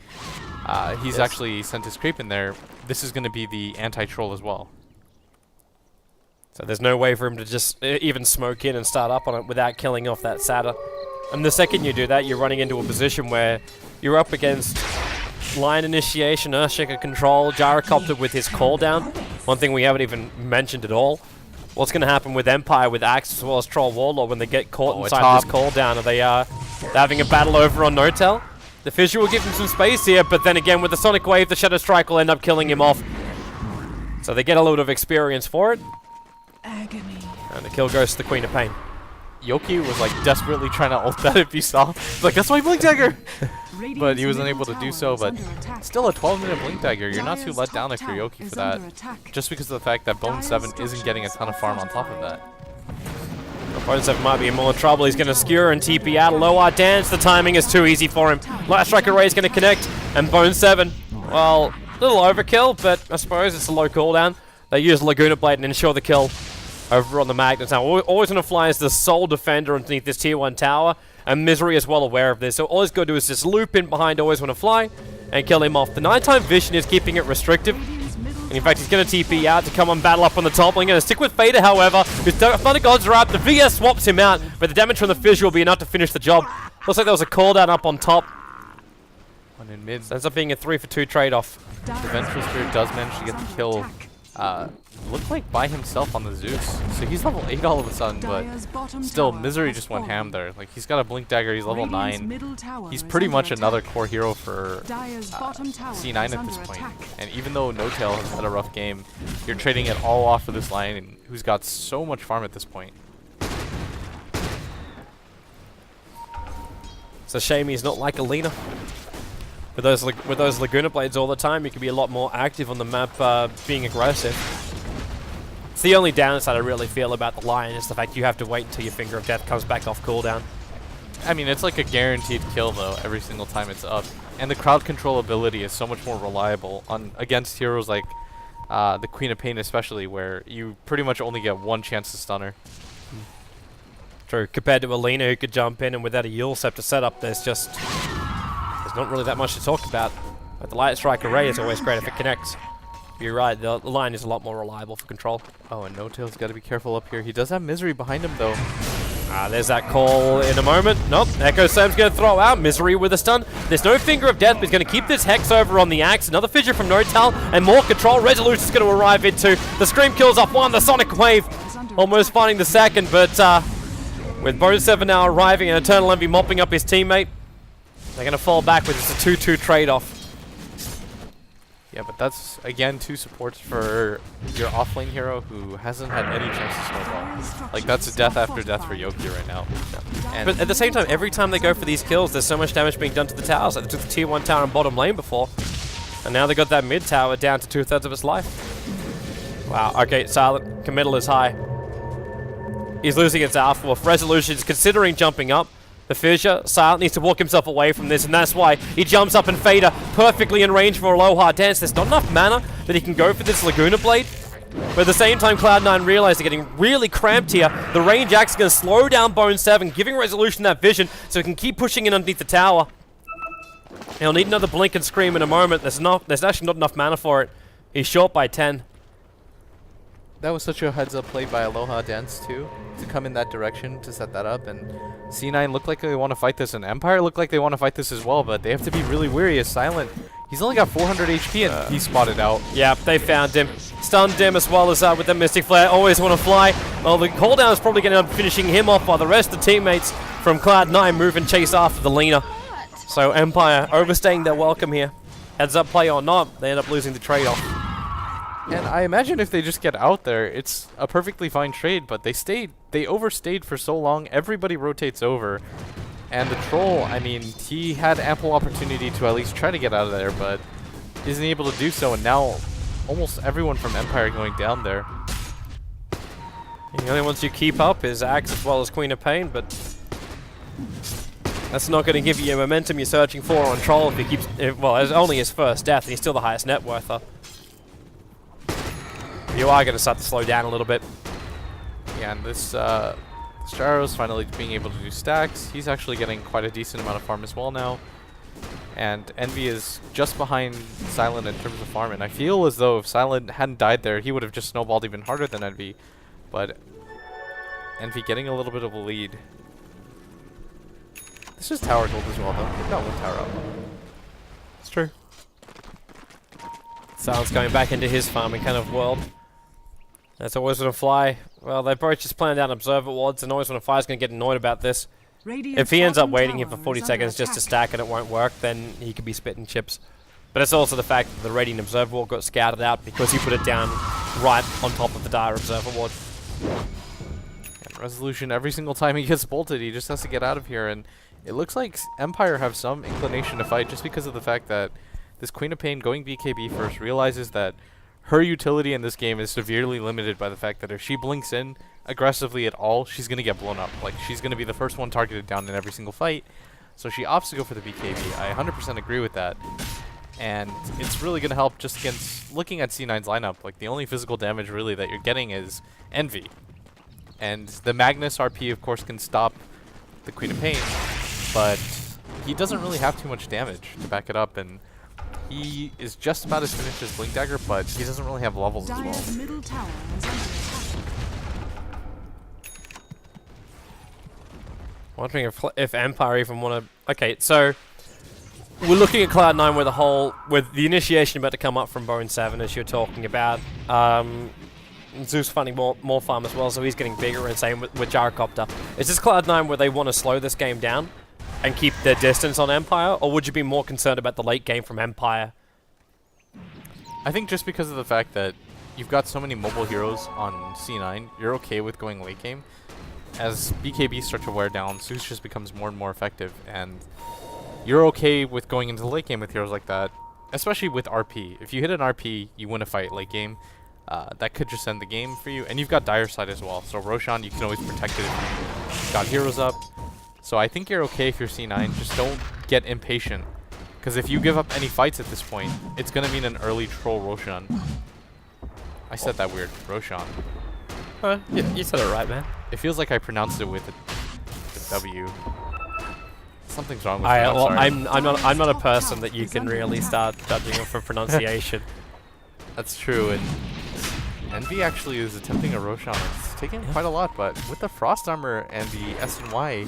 he's actually sent his creep in there. This is going to be the anti-troll as well. So there's no way for him to just even smoke in and start up on it without killing off that Satyr. And the second you do that, you're running into a position where you're up against Lion Initiation, Earthshaker Control, Gyrocopter with his cooldown. One thing we haven't even mentioned at all. What's going to happen with Empire, with Axe, as well as Troll Warlord when they get caught inside this cooldown? Are they they're having a battle over on NoTel? The Fissure will give him some space here, but then again with the Sonic Wave, the Shadow Strike will end up killing him off. So they get a little bit of experience for it. Agony. And the kill goes to the Queen of Pain. Yoki was like desperately trying to ult that if you saw. He's like, that's my Blink Dagger! But he was unable to do so, but still a 12-minute Blink Dagger. You're not too let down if you're Yoki for that. Just because of the fact that Bone7 isn't getting a ton of farm on top of that. Bone7 might be in more trouble. He's going to skewer and TP out. Low art dance. The timing is too easy for him. Light Strike Array is going to connect. And Bone7, well, a little overkill, but I suppose it's a low cooldown. They use Laguna Blade and ensure the kill. over on the Magnus. Now, always going to fly as the sole defender underneath this tier 1 tower, and Misery is well aware of this. So all he's got to do is just loop in behind Always Want to Fly and kill him off. The nighttime vision is keeping it restrictive. And in fact, he's going to TP out to come and battle up on the top lane. Going to stick with Fader, however. His Thunder Gods are up. The VS swaps him out, but the damage from the fissure will be enough to finish the job. Looks like there was a cooldown up on top. One in mid. So ends up being a 3-for-2 trade-off. The Vengeful Spirit does manage to get the kill. Looked like by himself on the Zeus. So he's level 8 all of a sudden, but still, Misery just went ham there. Like, he's got a Blink Dagger, he's level 9. He's pretty much another core hero for C9 at this point. And even though No Tail has had a rough game, you're trading it all off for this line who's got so much farm at this point. It's a shame he's not like Alina. With those Laguna Blades all the time, you can be a lot more active on the map, being aggressive. It's the only downside I really feel about the Lion is the fact you have to wait until your Finger of Death comes back off cooldown. I mean, it's like a guaranteed kill though every single time it's up, and the crowd control ability is so much more reliable against heroes like the Queen of Pain, especially, where you pretty much only get one chance to stun her. True, compared to Alina who could jump in, and without a Yule Scepter setup, there's not really that much to talk about. But the Light Strike Array is always great if it connects. You're right, the line is a lot more reliable for control. Oh, and No Tail's got to be careful up here. He does have Misery behind him though. There's that call in a moment. Nope, Echo Sam's going to throw out Misery with a stun. There's no Finger of Death, but he's going to keep this Hex over on the Axe. Another Fissure from No Tail, and more control. Resolution's going to arrive into. The Scream kills off one, the Sonic Wave almost finding the second, but with Bone 7 now arriving and Eternal Envy mopping up his teammate, they're going to fall back with just a 2-2 trade-off. Yeah, but that's, again, 2 supports for your offlane hero who hasn't had any chance to snowball. Like, that's a death after death for Yoki right now. Yeah. But at the same time, every time they go for these kills, there's so much damage being done to the towers. Like, they took the tier 1 tower in bottom lane before, and now they got that mid tower down to 2/3 of its life. Wow, okay, Silent. Committal is high. He's losing its Alpha Wolf. Resolution's considering jumping up. The Fissure, Silent needs to walk himself away from this, and that's why he jumps up and Fader perfectly in range for Aloha Dance. There's not enough mana that he can go for this Laguna Blade. But at the same time, Cloud9 realize they're getting really cramped here. The range axe is going to slow down Bone 7, giving Resolution that vision so he can keep pushing in underneath the tower. He'll need another Blink and Scream in a moment. There's actually not enough mana for it. He's short by 10. That was such a heads-up play by Aloha Dance too, to come in that direction to set that up, and C9 look like they want to fight this, and Empire look like they want to fight this as well, but they have to be really wary as Silent. He's only got 400 HP and he's spotted out. Yeah, they found him. Stunned him as well as with the Mystic Flare. Always Want to Fly. Well, the cooldown is probably going to end up finishing him off while the rest of the teammates from Cloud9 move and chase after the Lina. So Empire overstaying their welcome here. Heads up play or not, they end up losing the trade-off. And I imagine if they just get out there, it's a perfectly fine trade, but they overstayed for so long, everybody rotates over. And the Troll, I mean, he had ample opportunity to at least try to get out of there, but isn't able to do so, and now almost everyone from Empire going down there. The only ones you keep up is Axe as well as Queen of Pain, but that's not going to give you the momentum you're searching for on Troll if he keeps, well, it's only his first death, and he's still the highest net worther. You are going to start to slow down a little bit. Yeah, and this Staro's finally being able to do stacks. He's actually getting quite a decent amount of farm as well now. And Envy is just behind Silent in terms of farm, and I feel as though if Silent hadn't died there, he would have just snowballed even harder than Envy. But Envy getting a little bit of a lead. This is tower gold as well, though. They've got one tower up. It's true. Silent's going back into his farming kind of world. That's Always Want to Fly. Well, they both just planned out Observer Wards, and Always Want to Fly is going to get annoyed about this. If he ends up waiting here for 40 seconds just to stack and it won't work, then he could be spitting chips. But it's also the fact that the Radiant Observer Ward got scouted out because he put it down right on top of the Dire Observer Ward. And Resolution, every single time he gets bolted, he just has to get out of here, and it looks like Empire have some inclination to fight just because of the fact that this Queen of Pain going BKB first realizes that her utility in this game is severely limited by the fact that if she blinks in aggressively at all, she's going to get blown up. Like, she's going to be the first one targeted down in every single fight. So she opts to go for the BKB. I 100% agree with that. And it's really going to help just against looking at C9's lineup. Like, the only physical damage really that you're getting is Envy. And the Magnus RP, of course, can stop the Queen of Pain, but he doesn't really have too much damage to back it up, and he is just about as finished as Blink Dagger, but he doesn't really have levels as well. Dire's middle tower is under attack. Wondering if Empire even want to... Okay, so we're looking at Cloud9 with the initiation about to come up from Bone 7, as you're talking about. Zeus finding more farm as well, so he's getting bigger, and same with Gyrocopter. Is this Cloud9 where they want to slow this game down and keep their distance on Empire, or would you be more concerned about the late game from Empire? I think just because of the fact that you've got so many mobile heroes on C9, you're okay with going late game. As BKB start to wear down, Zeus just becomes more and more effective, and you're okay with going into the late game with heroes like that, especially with RP. If you hit an RP, you win a fight late game. That could just end the game for you, and you've got Dire side as well. So Roshan, you can always protect it if you've got heroes up. So I think you're okay if you're C9. Just don't get impatient, because if you give up any fights at this point, it's gonna mean an early troll Roshan. I said that weird, Roshan. You said it right, man. It feels like I pronounced it with a W. Something's wrong with me. Well, sorry. I'm not a person that you can really start judging for pronunciation. That's true, and Envy actually is attempting a Roshan. It's taking quite a lot, but with the Frost Armor and the S&Y,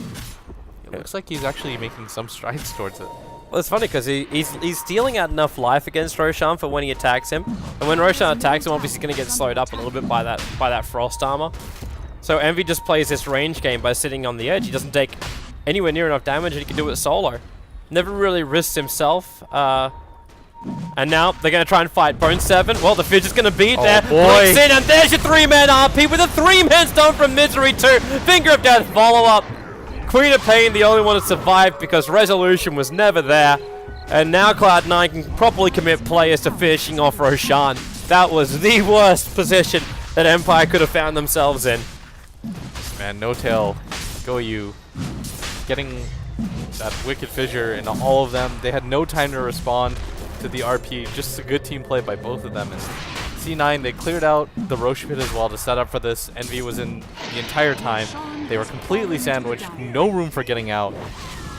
it looks like he's actually making some strides towards it. Well, it's funny because he's stealing out enough life against Roshan for when he attacks him, and when Roshan attacks him, obviously he's going to get slowed up a little bit by that Frost Armor. So Envy just plays this range game by sitting on the edge. He doesn't take anywhere near enough damage, and he can do it solo. Never really risks himself. And now they're going to try and fight Bone 7. Well, the Fidget's going to beat there. Boy. In, and there's your 3-man RP with a 3-man stone from Misery 2. Finger of Death follow-up. Queen of Pain, the only one that survived because Resolution was never there. And now Cloud9 can properly commit players to finishing off Roshan. That was the worst position that Empire could have found themselves in. Man, no tail. Go you. Getting that Wicked Fissure into all of them. They had no time to respond to the RP. Just a good team play by both of them. And C9, they cleared out the Roche pit as well to set up for this. Envy was in the entire time. They were completely sandwiched. No room for getting out.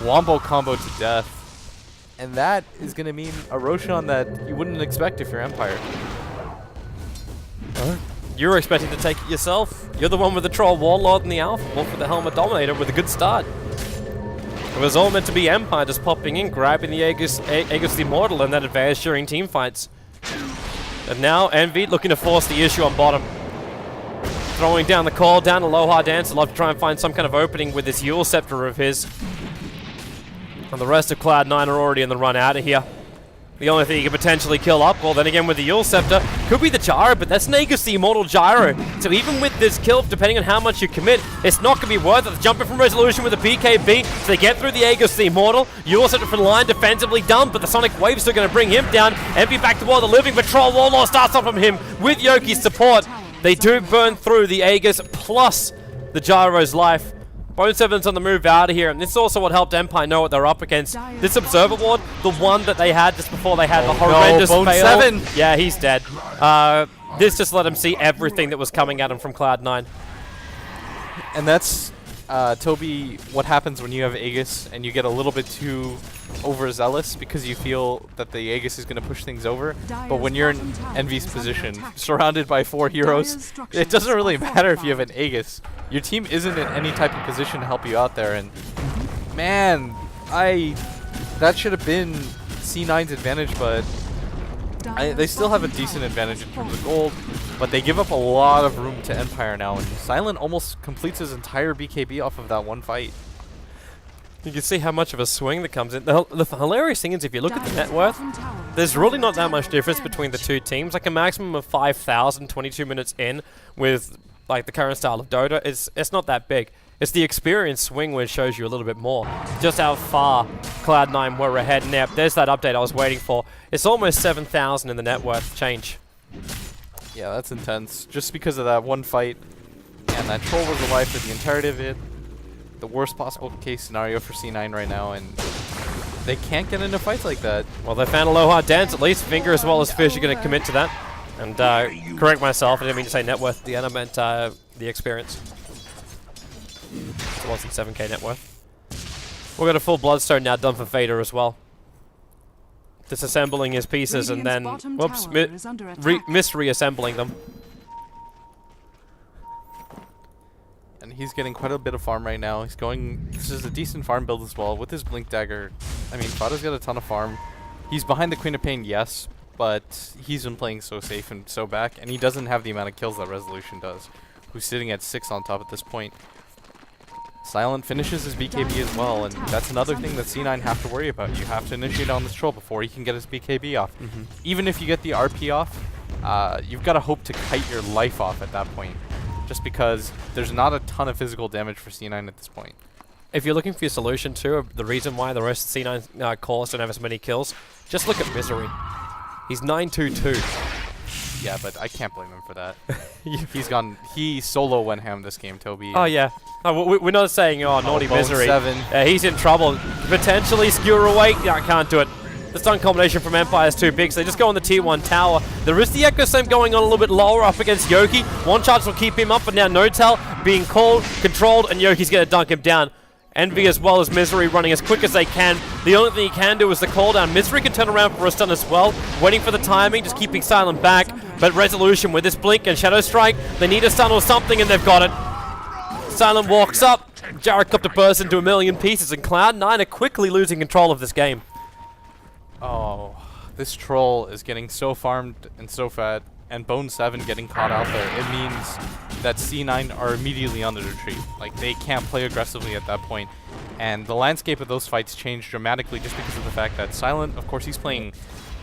Wombo combo to death. And that is going to mean a Roshan that you wouldn't expect if you're Empire. You were expecting to take it yourself. You're the one with the Troll Warlord and the Alpha Wolf with the Helmet Dominator with a good start. It was all meant to be Empire just popping in, grabbing the Aegis the Immortal, and then advance during team fights. And now Envy looking to force the issue on bottom. Throwing down the call, down Aloha Dance. I'd love to try and find some kind of opening with this Yule Scepter of his. And the rest of Cloud9 are already in the run out of here. The only thing he could potentially kill up, well then again with the Yule Scepter, could be the Gyro, but that's an Aegis the Immortal Gyro. So even with this kill, depending on how much you commit, it's not going to be worth it. Jumping from Resolution with a BKB, so they get through the Aegis the Immortal. Yule Scepter for the line, defensively done, but the Sonic Wave's still going to bring him down. Envy back to World of Living, but Troll Warlord starts off from him with Yoki's support. They do burn through the Aegis plus the Gyro's life. Bone 7's on the move out of here, and this is also what helped Empire know what they're up against. This Observer Ward, the one that they had just before they had the horrendous Bone fail. 7. Yeah, he's dead. This just let him see everything that was coming at him from Cloud9. And that's, Toby, what happens when you have Aegis and you get a little bit too overzealous because you feel that the Aegis is going to push things over. But when you're in Envy's position, surrounded by 4 heroes, it doesn't really matter if you have an Aegis. Your team isn't in any type of position to help you out there. And man, that should have been C9's advantage, but they still have a decent advantage in terms of gold, but they give up a lot of room to Empire now, and Silent almost completes his entire BKB off of that one fight. You can see how much of a swing that comes in. The hilarious thing is, if you look at the net worth, there's really not that much difference between the two teams. Like a maximum of 5,000, 22 minutes in with like the current style of Dota, it's not that big. It's the experience swing where it shows you a little bit more. Just how far Cloud9 were ahead. And there's that update I was waiting for. It's almost 7,000 in the net worth change. Yeah, that's intense. Just because of that one fight, and that Troll was alive for the entirety of it. The worst possible case scenario for C9 right now, and they can't get into fights like that. Well, they found Aloha Dance at least. Finger as well as Fish are going to commit to that. And correct myself, I didn't mean to say net worth. I meant the experience. it was in 7k net worth. We've got a full Bloodstone now done for Vader as well. Disassembling his pieces and then, whoops, mis-reassembling them. And he's getting quite a bit of farm right now. He's going, this is a decent farm build as well with his Blink Dagger. I mean, Fada's got a ton of farm. He's behind the Queen of Pain, yes, but he's been playing so safe and so back, and he doesn't have the amount of kills that Resolution does, who's sitting at 6 on top at this point. Silent finishes his BKB as well, and that's another thing that C9 have to worry about. You have to initiate on this troll before he can get his BKB off. Even if you get the RP off, you've got to hope to kite your life off at that point, just because there's not a ton of physical damage for C9 at this point. If you're looking for your solution to the reason why the rest of C9 cores don't have as many kills, just look at Misery. He's 922. Yeah, but I can't blame him for that. He solo went ham this game, Toby. Oh yeah. Oh, we're not saying, oh, naughty Misery. 7. He's in trouble. Potentially skewer away. Yeah, I can't do it. The stun combination from Empire is too big, so they just go on the tier 1 tower. There is the Echo Slam going on a little bit lower up against Yoki. One charge will keep him up, but now No-Tel being called, controlled, and Yoki's going to dunk him down. Envy as well as Misery running as quick as they can. The only thing he can do is the call down. Misery can turn around for a stun as well, waiting for the timing, just keeping Silent back. But Resolution with this Blink and Shadow Strike, they need a stun or something, and they've got it. Silent walks up. Gyrocopter bursts into a million pieces, and Cloud9 are quickly losing control of this game. Oh, this troll is getting so farmed and so fat, and Bone 7 getting caught out there. It means that C9 are immediately on the retreat. Like, they can't play aggressively at that point. And the landscape of those fights changed dramatically just because of the fact that Silent, of course, he's playing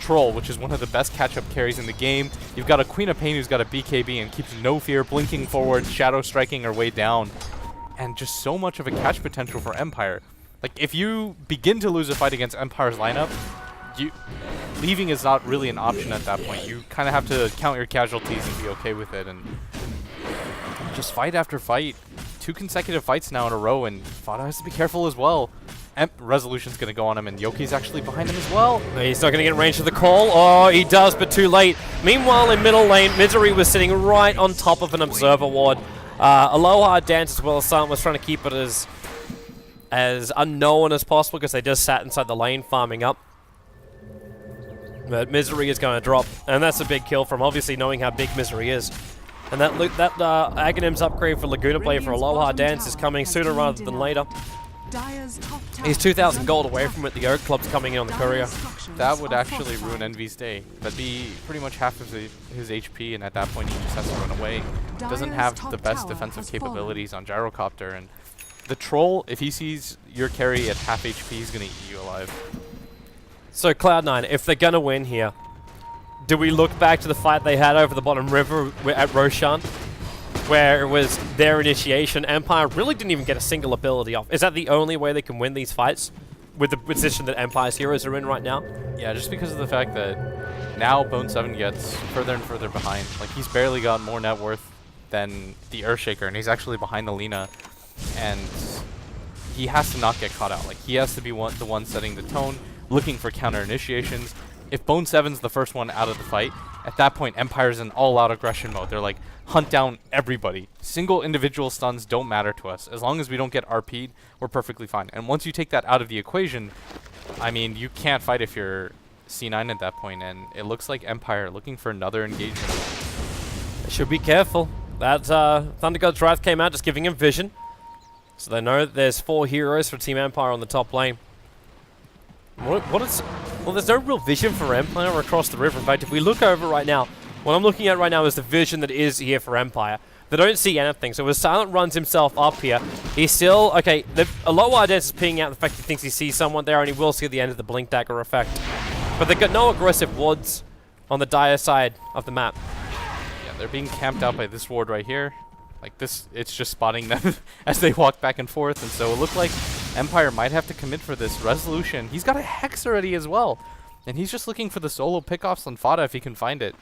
Troll, which is one of the best catch-up carries in the game. You've got a Queen of Pain who's got a BKB and keeps no fear, blinking forward, shadow striking her way down. And just so much of a catch potential for Empire. Like, if you begin to lose a fight against Empire's lineup, leaving is not really an option at that point. You kind of have to count your casualties and be okay with it, and just fight after fight. 2 consecutive fights now in a row, and Fada has to be careful as well. Resolution's going to go on him, and Yoki's actually behind him as well. He's not going to get in range of the call. Oh, he does, but too late. Meanwhile, in middle lane, Misery was sitting right on top of an Observer Ward. Aloha Dance as well as Silent was trying to keep it as unknown as possible because they just sat inside the lane farming up. But Misery is going to drop, and that's a big kill from obviously knowing how big Misery is. And that Aghanim's upgrade for Laguna Play for Aloha Dance is coming sooner rather than later. He's 2,000 gold away from it. The Oak Club's coming in on the courier. That would actually ruin Envy's day. That'd be pretty much half of his HP, and at that point he just has to run away. Doesn't have the best defensive capabilities on Gyrocopter, and the Troll, if he sees your carry at half HP, he's going to eat you alive. So Cloud9, if they're going to win here, do we look back to the fight they had over the bottom river at Roshan, where it was their initiation? Empire really didn't even get a single ability off. Is that the only way they can win these fights with the position that Empire's heroes are in right now? Yeah, just because of the fact that now Bone 7 gets further and further behind. Like, he's barely got more net worth than the Earthshaker, and he's actually behind the Lina, and he has to not get caught out. Like, he has to be the one setting the tone, looking for counter initiations. If Bone 7's the first one out of the fight, at that point Empire's in all-out aggression mode. They're like, hunt down everybody. Single individual stuns don't matter to us. As long as we don't get RP'd, we're perfectly fine. And once you take that out of the equation, I mean, you can't fight if you're C9 at that point, and it looks like Empire looking for another engagement. They should be careful. That Thunder God's Wrath came out just giving him vision. So they know that there's 4 heroes for Team Empire on the top lane. Well, there's no real vision for Empire across the river. In fact, if we look over right now, what I'm looking at right now is the vision that is here for Empire. They don't see anything. So as Silent runs himself up here, he's still... Okay, Aloha Dance is pinging out the fact he thinks he sees someone there, and he will see the end of the Blink Dagger effect. But they've got no aggressive wards on the dire side of the map. Yeah, they're being camped out by this ward right here. Like this, it's just spotting them as they walk back and forth, and so it looked like Empire might have to commit for this. Resolution, he's got a Hex already as well, and he's just looking for the solo pickoffs on Fada if he can find it.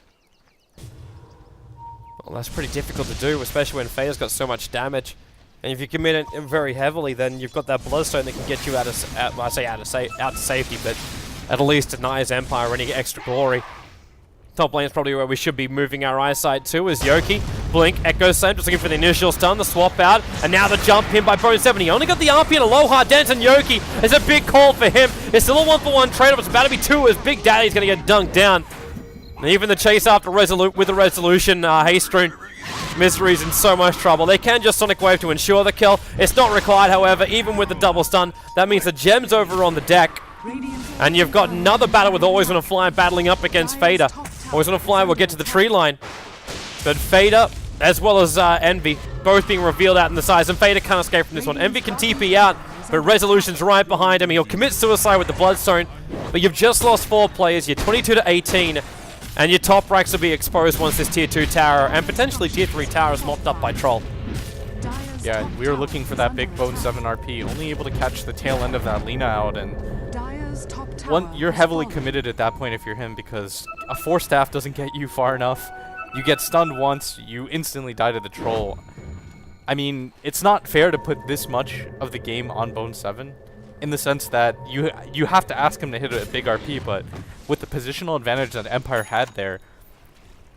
Well, that's pretty difficult to do, especially when Faye's got so much damage. And if you commit it very heavily, then you've got that Bloodstone that can get you out to safety, but at least denies Empire any extra glory. Top lane is probably where we should be moving our eyesight to, as Yoki Blink, Echo Slam, just looking for the initial stun, the swap out, and now the jump in by Bone7. He only got the RP and a low hard dance, and Yoki is a big call for him. It's still a 1-for-1 trade-off. It's about to be 2 as Big Daddy's going to get dunked down. And even the chase after with the resolution, Haystroon Misery's in so much trouble. They can just Sonic Wave to ensure the kill. It's not required, however, even with the double stun. That means the Gem's over on the deck. And you've got another battle with Always Wanna Fly battling up against Fader. Always Wanna Fly will get to the tree line. But Fader, as well as Envy, both being revealed out in the sides. And Fader can't escape from this one. Envy can TP out, but Resolution's right behind him. He'll commit suicide with the Bloodstone. But you've just lost 4 players. You're 22-18. And your top racks will be exposed once this tier 2 tower and potentially tier 3 tower is mopped up by Troll. Yeah, we were looking for that big Bone 7 RP, only able to catch the tail end of that Lina out, and you're heavily committed at that point if you're him, because a 4-staff doesn't get you far enough. You get stunned once, you instantly die to the Troll. I mean, it's not fair to put this much of the game on Bone 7, in the sense that you have to ask him to hit a big RP, but with the positional advantage that Empire had there,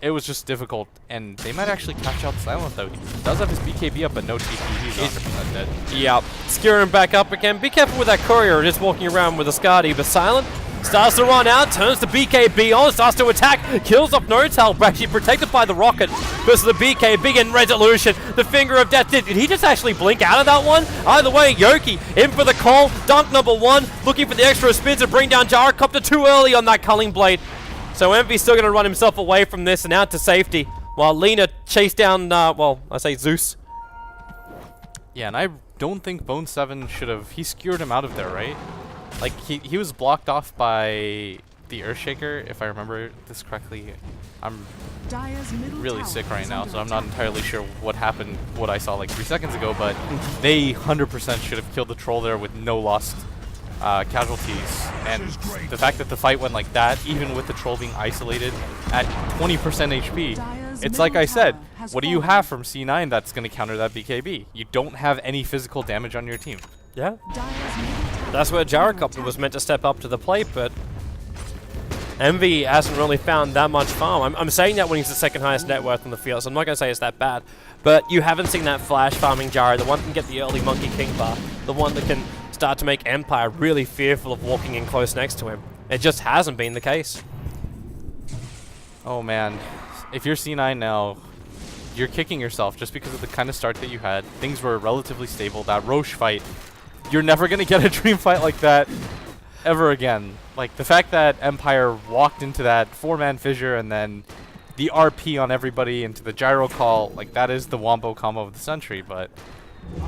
it was just difficult, and they might actually catch out Silent though. He does have his BKB up, but no TP. He's 100% dead. Yep. Skewering back up again. Be careful with that courier, just walking around with a Skadi, but Silent starts to run out, turns the BKB on, starts to attack, kills off Notal, actually protected by the rocket versus the BKB and Resolution. The Finger of Death. Did he just actually blink out of that one? Either way, Yoki in for the call. Dunk number 1, looking for the extra spin to bring down Gyrocopter too early on that Culling Blade. So Envy's still going to run himself away from this and out to safety, while Lina chased down, well, I say Zeus. Yeah, and I don't think Bone 7 should have... He skewered him out of there, right? Like, he was blocked off by the Earthshaker, if I remember this correctly. I'm really sick right now, so I'm not entirely sure what happened, what I saw like 3 seconds ago, but they 100% should have killed the Troll there with no lost casualties. And the fact that the fight went like that, even with the Troll being isolated at 20% HP, it's like I said, what do you have from C9 that's going to counter that BKB? You don't have any physical damage on your team. Yeah. That's where Gyrocopter was meant to step up to the plate, but Envy hasn't really found that much farm. I'm saying that when he's the second highest net worth on the field, so I'm not going to say it's that bad. But you haven't seen that flash farming Gyro, the one that can get the early Monkey King bar, the one that can start to make Empire really fearful of walking in close next to him. It just hasn't been the case. Oh man, if you're C9 now, you're kicking yourself just because of the kind of start that you had. Things were relatively stable. That Roche fight, you're never going to get a dream fight like that ever again. Like, the fact that Empire walked into that 4-man fissure and then the RP on everybody into the gyro call, like, that is the wombo combo of the century. But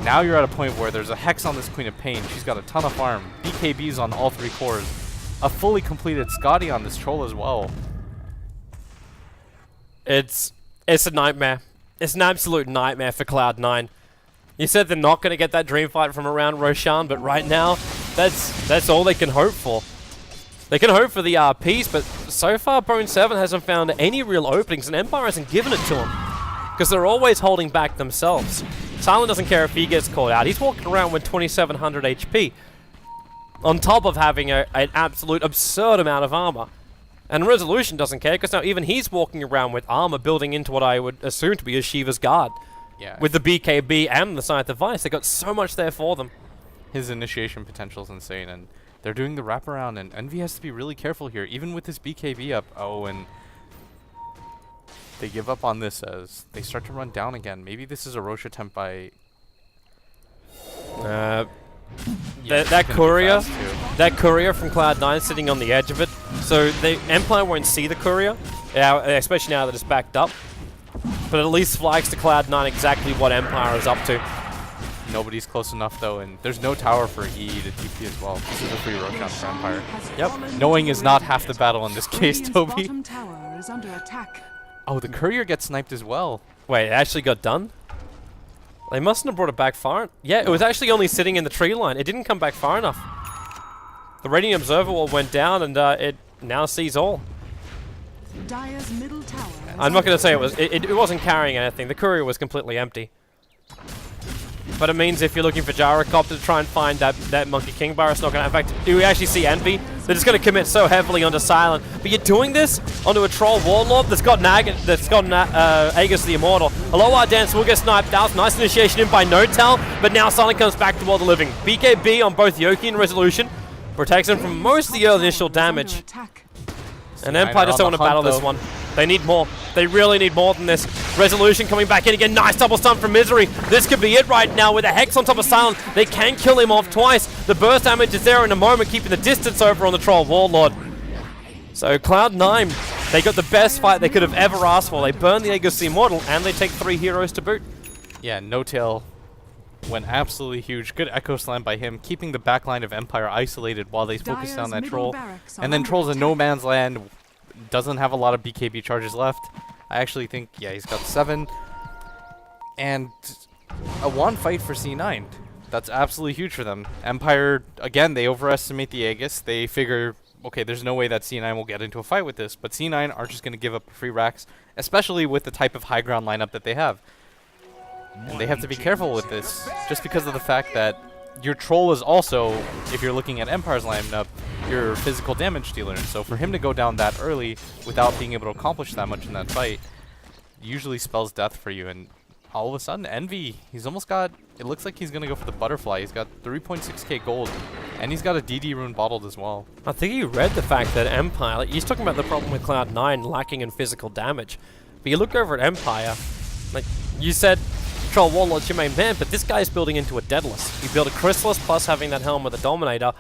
now you're at a point where there's a Hex on this Queen of Pain. She's got a ton of farm. BKBs on all 3 cores. A fully completed Scotty on this Troll as well. It's a nightmare. It's an absolute nightmare for Cloud9. You said they're not going to get that dream fight from around Roshan, but right now, that's all they can hope for. They can hope for the RPs, but so far Bone 7 hasn't found any real openings, and Empire hasn't given it to them. Because they're always holding back themselves. Silent doesn't care if he gets called out. He's walking around with 2700 HP. On top of having an absolute absurd amount of armor. And Resolution doesn't care, because now even he's walking around with armor building into what I would assume to be a Shiva's guard. Yeah. With the BKB and the Scythe Device, they got so much there for them. His initiation potential is insane, and they're doing the wraparound, and Envy has to be really careful here, even with his BKB up. Oh, and they give up on this as they start to run down again. Maybe this is a Roche attempt by... Yeah, that courier from Cloud9 sitting on the edge of it. So Empire won't see the courier, especially now that it's backed up. But at least flags to Cloud9 exactly what Empire is up to. Nobody's close enough though, and there's no tower for EE to TP as well. This is a free Roshan for Empire. Yep. Knowing is not half the battle in this case, Toby. Oh, the courier gets sniped as well. Wait, it actually got done? They mustn't have brought it back far. Yeah, it was actually only sitting in the tree line. It didn't come back far enough. The Radiant Observer Wall went down, and it now sees all. I'm not going to say it wasn't carrying anything. The courier was completely empty. But it means if you're looking for Gyrocopter to try and find that Monkey King bar, it's not going to... In fact, do we actually see Envy They're just going to commit so heavily onto Silent. But you're doing this onto a Troll Warlord that's got Aegis the Immortal. Aloha Dance will get sniped out. Nice initiation in by Notel, but now Silent comes back to World of Living. BKB on both Yoki and Resolution protects him from most of the early initial damage. And Empire just don't want to battle this one. They need more. They really need more than this. Resolution coming back in again. Nice double stun from Misery. This could be it right now with a Hex on top of Silent. They can kill him off twice. The burst damage is there in a moment, keeping the distance over on the Troll Warlord. So Cloud9, they got the best fight they could have ever asked for. They burn the Aegis Immortal, and they take 3 heroes to boot. Yeah, No-Tail went absolutely huge. Good Echo Slam by him, keeping the backline of Empire isolated while they focused on that Troll. And then Troll's in no man's land, doesn't have a lot of BKB charges left. I actually think, yeah, he's got 7. And a 1 fight for C9. That's absolutely huge for them. Empire, again, they overestimate the Aegis. They figure, okay, there's no way that C9 will get into a fight with this. But C9 aren't just going to give up free racks, especially with the type of high ground lineup that they have. And they have to be careful with this, just because of the fact that your Troll is also, if you're looking at Empire's lineup, your physical damage dealer. So for him to go down that early without being able to accomplish that much in that fight usually spells death for you. And all of a sudden, Envy, he's almost got, it looks like he's going to go for the Butterfly. He's got 3.6k gold, and he's got a DD rune bottled as well. I think you read the fact that Empire, like, he's talking about the problem with Cloud9 lacking in physical damage. But you look over at Empire, like you said, Troll Warlord's your main man, but this guy's building into a Deadless. You build a Chrysalis plus having that helm with a Dominator.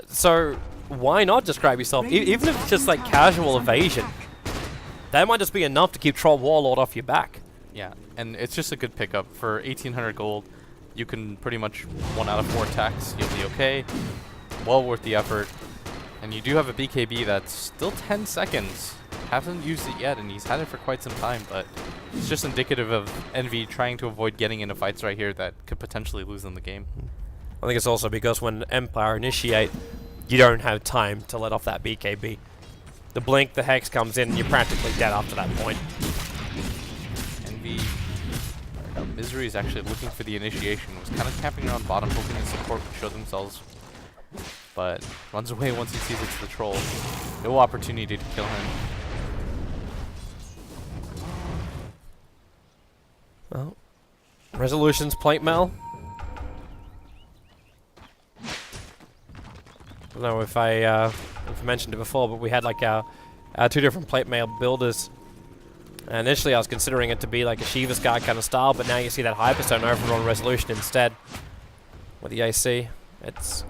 So why not just grab yourself, even if it's just like casual evasion, that might just be enough to keep Troll Warlord off your back. Yeah, and it's just a good pickup. For 1800 gold, you can pretty much 1 out of 4 attacks, you'll be okay. Well worth the effort. And you do have a BKB that's still 10 seconds. Hasn't used it yet, and he's had it for quite some time, but it's just indicative of Envy trying to avoid getting into fights right here that could potentially lose them the game. I think it's also because when Empire initiate, you don't have time to let off that BKB. The blink, the Hex comes in, and you're practically dead after that point. Envy, Misery is actually looking for the initiation, was kind of camping around bottom, hoping the support would show themselves, but runs away once he sees it's the Troll. No opportunity to kill him. Well, Resolution's plate mail. I don't know if I mentioned it before, but we had like our 2 different plate mail builders. And initially I was considering it to be like a Shiva Scar kind of style, but now you see that Hyperstone over on Resolution instead. With the AC, it's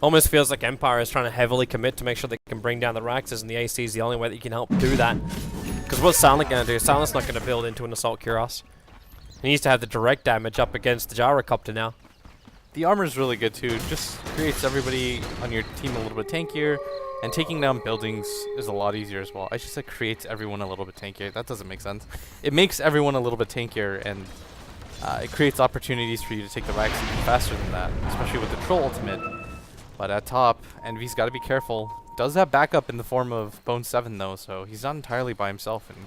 almost feels like Empire is trying to heavily commit to make sure they can bring down the Raxes, and the AC is the only way that you can help do that. Because what's Silent going to do? Silent's not going to build into an Assault Cuirass. He needs to have the direct damage up against the Gyrocopter now. The armor is really good too. Just creates everybody on your team a little bit tankier, and taking down buildings is a lot easier as well. I just said creates everyone a little bit tankier. That doesn't make sense. It makes everyone a little bit tankier, and it creates opportunities for you to take the racks even faster than that, especially with the Troll ultimate. But at top, Envy's got to be careful. Does have backup in the form of Bone 7 though, so he's not entirely by himself. And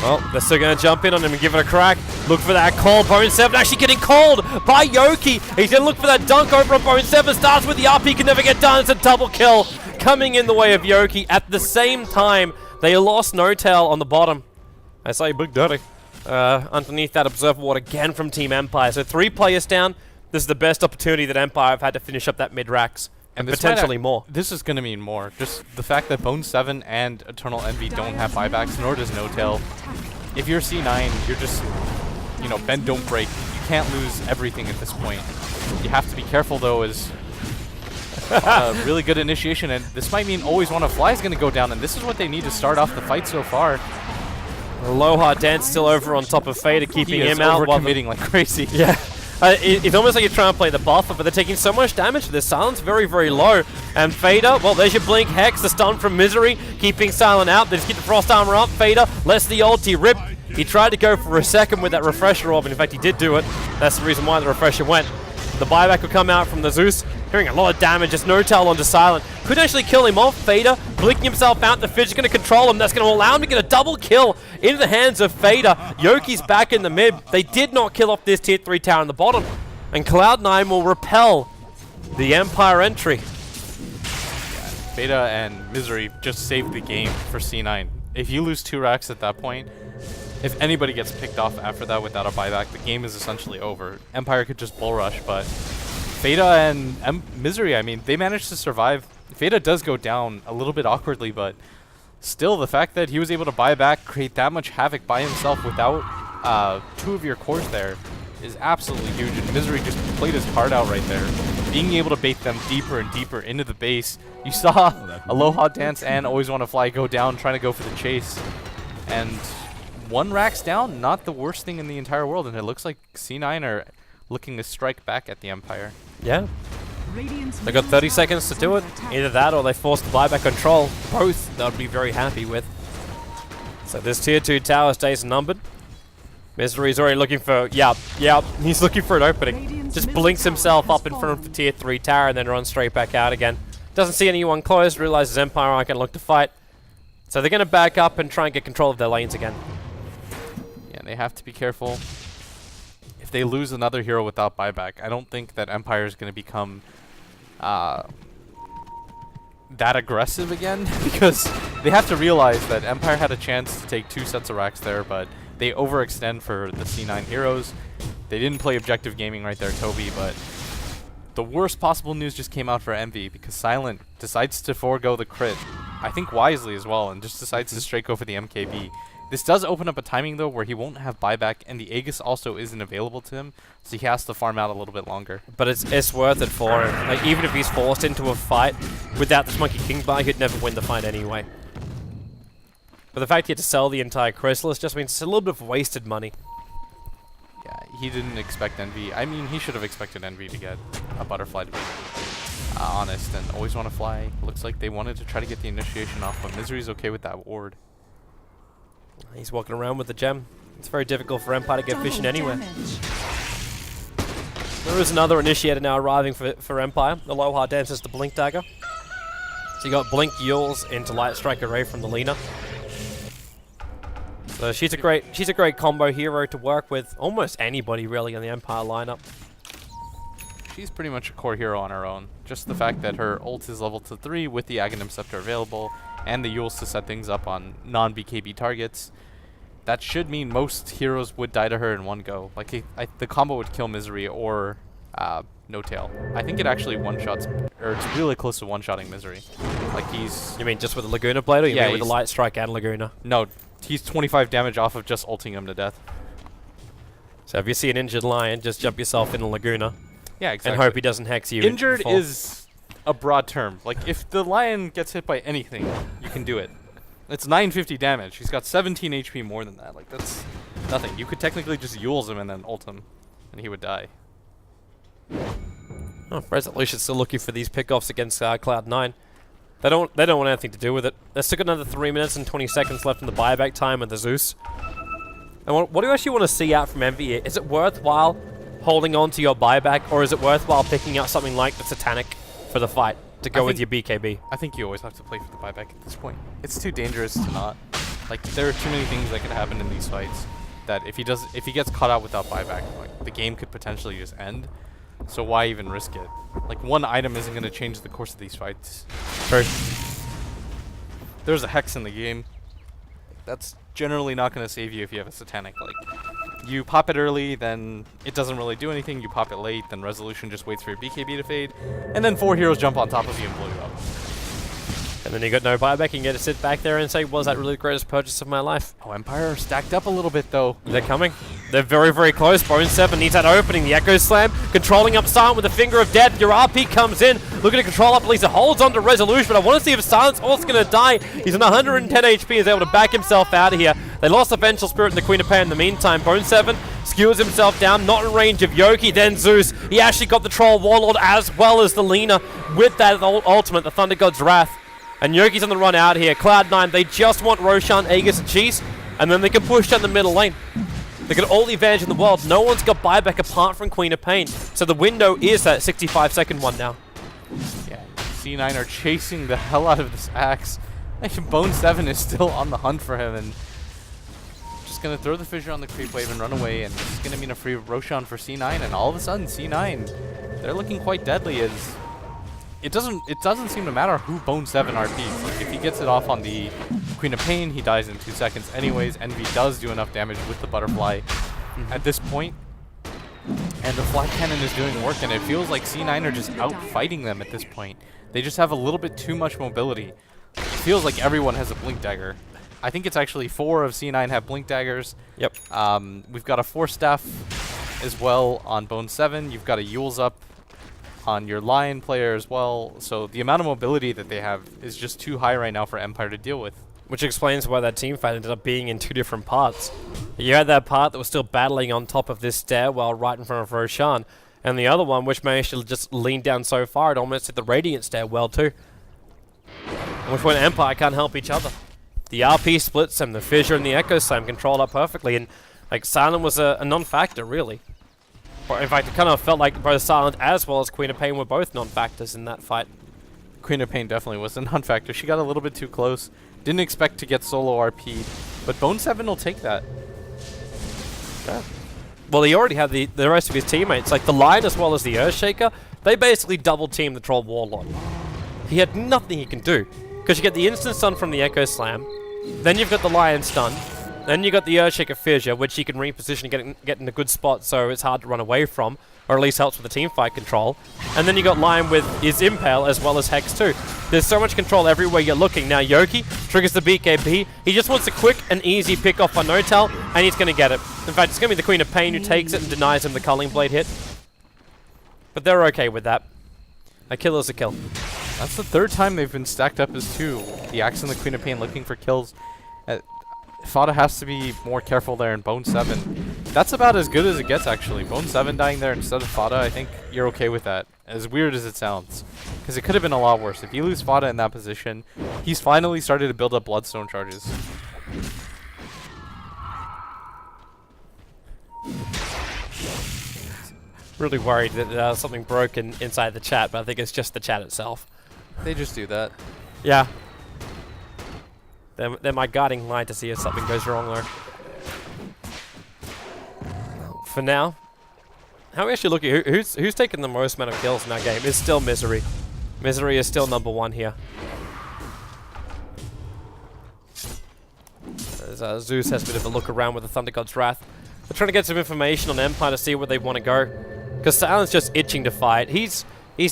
well, they're still going to jump in on him and give it a crack. Look for that call. Bone 7 actually getting called by Yoki. He's going to look for that dunk over on Bone 7. Starts with the up. He can never get done. It's a double kill coming in the way of Yoki. At the same time, they lost No-Tail on the bottom. I say Big Dirty. Underneath that Observer Ward again from Team Empire. So 3 players down. This is the best opportunity that Empire have had to finish up that mid-racks. And potentially more. This is going to mean more. Just the fact that Bone 7 and Eternal Envy don't have buybacks, nor does No-Tail. If you're C9, you're just, you know, bend, don't break. You can't lose everything at this point. You have to be careful, though, as really good initiation. And this might mean Always Wanna Fly is going to go down, and this is what they need to start off the fight so far. Aloha Dance still over on top of Fader, keeping him out. Overcommitting like crazy. Yeah. It's almost like you're trying to play the buffer, but they're taking so much damage. The Silent's very, very low. And Fader, well, there's your Blink Hex, the stun from Misery, keeping Silent out. They just keep the Frost Armor up. Fader lets the ulti rip. He tried to go for a second with that Refresher Orb, and in fact, he did do it. That's the reason why the Refresher went. The buyback will come out from the Zeus, hearing a lot of damage, just No-Tail onto Silent. Could actually kill him off. Fader blinking himself out. The Fidge is going to control him. That's going to allow him to get a double kill into the hands of Fader. Yoki's back in the mid. They did not kill off this tier 3 tower in the bottom. And Cloud9 will repel the Empire entry. Beta and Misery just saved the game for C9. If you lose 2 racks at that point, if anybody gets picked off after that without a buyback, the game is essentially over. Empire could just bull rush, but Beta and Misery, I mean, they managed to survive. Beta does go down a little bit awkwardly, but still, the fact that he was able to buy back, create that much havoc by himself without 2 of your cores there is absolutely huge. And Misery just played his heart out right there, being able to bait them deeper and deeper into the base. You saw Aloha Dance and Always Wanna Fly go down, trying to go for the chase. And 1 rack's down, not the worst thing in the entire world. And it looks like C9 are looking to strike back at the Empire. Yeah. They got 30 seconds to do it. Either that or they force the buyback control. Both they'll be very happy with. So this tier 2 tower stays numbered. Misery's already looking for, yep, he's looking for an opening. Just blinks himself up in front of the tier 3 tower and then runs straight back out again. Doesn't see anyone close, realizes Empire aren't going to look to fight. So they're going to back up and try and get control of their lanes again. Yeah, they have to be careful. If they lose another hero without buyback, I don't think that Empire is going to become that aggressive again, because they have to realize that Empire had a chance to take 2 sets of racks there, but they overextend for the C9 heroes. They didn't play objective gaming right there, Toby, but the worst possible news just came out for Envy because Silent decides to forego the crit, I think wisely as well, and just decides to straight go for the MKB. This does open up a timing though where he won't have buyback, and the Aegis also isn't available to him, so he has to farm out a little bit longer. But it's worth it for him. Like, even if he's forced into a fight without this Monkey King buy, he'd never win the fight anyway. But the fact he had to sell the entire Chrysalis just means it's a little bit of wasted money. Yeah, he didn't expect Envy. I mean, he should have expected Envy to get a Butterfly, to be honest, and Always Wanna Fly. Looks like they wanted to try to get the initiation off, but Misery's okay with that ward. He's walking around with the gem. It's very difficult for Empire to get vision anywhere. There is another initiator now arriving for Empire. Aloha dances the Blink Dagger. So you got Blink Yules into Light Strike Array from the Lina. So she's a great combo hero to work with almost anybody really in the Empire lineup. She's pretty much a core hero on her own. Just the fact that her ult is level to 3 with the Aghanim Scepter available and the Yules to set things up on non-BKB targets, that should mean most heroes would die to her in one go. Like, the combo would kill Misery or No Tail. I think it actually one-shots, or it's really close to one-shotting Misery. Like, he's... You mean just with the Laguna Blade, or you mean with the Light Strike and Laguna? No, he's 25 damage off of just ulting him to death. So if you see an injured lion, just jump yourself in the Laguna. Yeah, exactly. And hope he doesn't hex you. Injured is a broad term. Like, if the lion gets hit by anything, you can do it. It's 950 damage. He's got 17 HP more than that. Like, that's nothing. You could technically just Yules him and then ult him, and he would die. Oh, Resolution's still looking for these pickoffs against Cloud9. They don't want anything to do with it. There's still got another 3 minutes and 20 seconds left in the buyback time with the Zeus. And what do you actually want to see out from Envy? Is it worthwhile holding on to your buyback, or is it worthwhile picking out something like the Titanic for the fight to go with your BKB? I think you always have to play for the buyback at this point. It's too dangerous to not. Like, there are too many things that could happen in these fights that if he gets caught out without buyback, like, the game could potentially just end. So why even risk it? Like, one item isn't going to change the course of these fights. True. There's a Hex in the game. That's generally not going to save you if you have a Satanic. Like, you pop it early, then it doesn't really do anything. You pop it late, then Resolution just waits for your BKB to fade. And then 4 heroes jump on top of you and blow you up. And then you got no buyback, and you get to sit back there and say, was that really the greatest purchase of my life? Oh, Empire are stacked up a little bit, though. They're coming. They're very, very close. Bone7 needs that opening. The Echo Slam, controlling up Silent with the Finger of Death. Your RP comes in, looking to control up Lisa, holds on to Resolution, but I want to see if Silent's also going to die. He's on 110 HP, is able to back himself out of here. They lost the Vengeful Spirit and the Queen of Pain in the meantime. Bone7 skewers himself down, not in range of Yoki, then Zeus. He actually got the Troll Warlord as well as the Lina with that ultimate, the Thunder God's Wrath. And Yoki's on the run out here. Cloud9, they just want Roshan, Aegis, and Cheese, and then they can push down the middle lane. They got all the advantage in the world. No one's got buyback apart from Queen of Pain. So the window is that 65-second one now. Yeah, C9 are chasing the hell out of this Axe. Bone7 is still on the hunt for him, and just going to throw the Fissure on the creep wave and run away, and this is going to mean a free Roshan for C9, and all of a sudden C9, they're looking quite deadly as it doesn't seem to matter who Bone 7 RPs. Like, if he gets it off on the Queen of Pain, he dies in 2 seconds anyways. Envy does do enough damage with the butterfly at this point. And the flat cannon is doing work, and it feels like C9 are just out fighting them at this point. They just have a little bit too much mobility. It feels like everyone has a Blink Dagger. I think it's actually 4 of C9 have Blink Daggers. Yep. We've got a 4-staff as well on Bone 7. You've got a Yule's up on your Lion player as well. So the amount of mobility that they have is just too high right now for Empire to deal with. Which explains why that team fight ended up being in 2 different parts. You had that part that was still battling on top of this stairwell right in front of Roshan, and the other one which managed to just lean down so far it almost hit the Radiant stairwell too. Which when Empire can't help each other. The RP splits them, the Fissure and the Echo Slam control up perfectly, and like Silent was a non-factor really. But in fact, it kind of felt like both Silent as well as Queen of Pain were both non-factors in that fight. Queen of Pain definitely was a non-factor. She got a little bit too close. Didn't expect to get solo RP'd, but Bone 7 will take that. Yeah. Well, he already had the rest of his teammates, like the Lion as well as the Earthshaker. They basically double-teamed the Troll Warlord. He had nothing he can do, because you get the instant stun from the Echo Slam, then you've got the Lion stun, then you got the Earthshaker Fissure, which he can reposition and get in a good spot, so it's hard to run away from, or at least helps with the team fight control. And then you got Lion with his Impale as well as Hex too. There's so much control everywhere you're looking. Now Yoki triggers the BKB. He just wants a quick and easy pick off on Notal, and he's going to get it. In fact, it's going to be the Queen of Pain who takes it and denies him the Culling Blade hit. But they're okay with that. A kill is a kill. That's the 3rd time they've been stacked up as 2. The Axe and the Queen of Pain looking for kills. Fada has to be more careful there in Bone 7. That's about as good as it gets, actually. Bone 7 dying there instead of Fada, I think you're okay with that. As weird as it sounds. Because it could have been a lot worse. If you lose Fada in that position, he's finally started to build up Bloodstone charges. Really worried that something broke inside the chat, but I think it's just the chat itself. They just do that. Yeah. They're my guiding light to see if something goes wrong there. For now, how are we actually looking? Who's taking the most amount of kills in that game? It's still Misery. Misery is still #1 here. As Zeus has a bit of a look around with the Thunder God's Wrath. They're trying to get some information on Empire to see where they want to go. Because Silent's just itching to fight. He's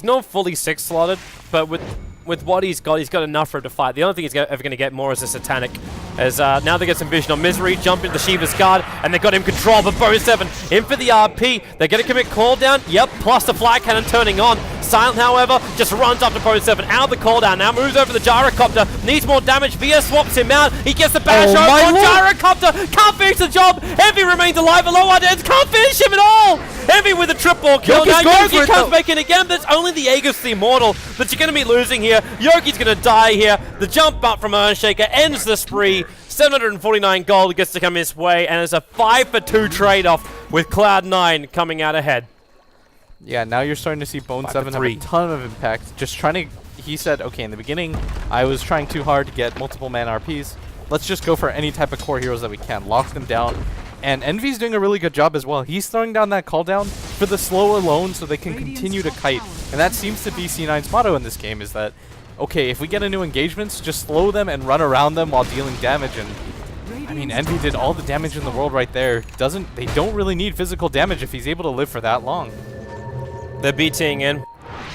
not fully 6-slotted, but with what he's got enough for him to fight. The only thing he's ever going to get more is a Satanic. As now they get some vision on Misery, jump into Shiva's guard, and they got him control. But Bone 7 in for the RP. They're going to commit cooldown. Yep, plus the flag cannon turning on. Silent, however, just runs up to Bone 7 out of the cooldown. Now moves over the Gyrocopter. Needs more damage. VS swaps him out. He gets the bash over on Gyrocopter. Can't finish the job. Heavy remains alive. Below our deads. Can't finish him at all. Heavy with a triple kill. Now Yogi comes back in again, but it's only the Aegis the Immortal that you're going to be losing here. Yogi's going to die here. The jump up from Earthshaker ends the spree. 749 gold gets to come his way, and it's a 5-for-2 trade-off with Cloud9 coming out ahead. Yeah, now you're starting to see Bone 7 have a ton of impact. Just trying to... He said, okay, in the beginning, I was trying too hard to get multiple man RPs. Let's just go for any type of core heroes that we can. Lock them down. And Envy's doing a really good job as well. He's throwing down that call down for the slow alone so they can continue to kite. And that seems to be C9's motto in this game, is that, okay, if we get into engagements, just slow them and run around them while dealing damage. And I mean, Envy did all the damage in the world right there. They don't really need physical damage if he's able to live for that long. They're BTing in.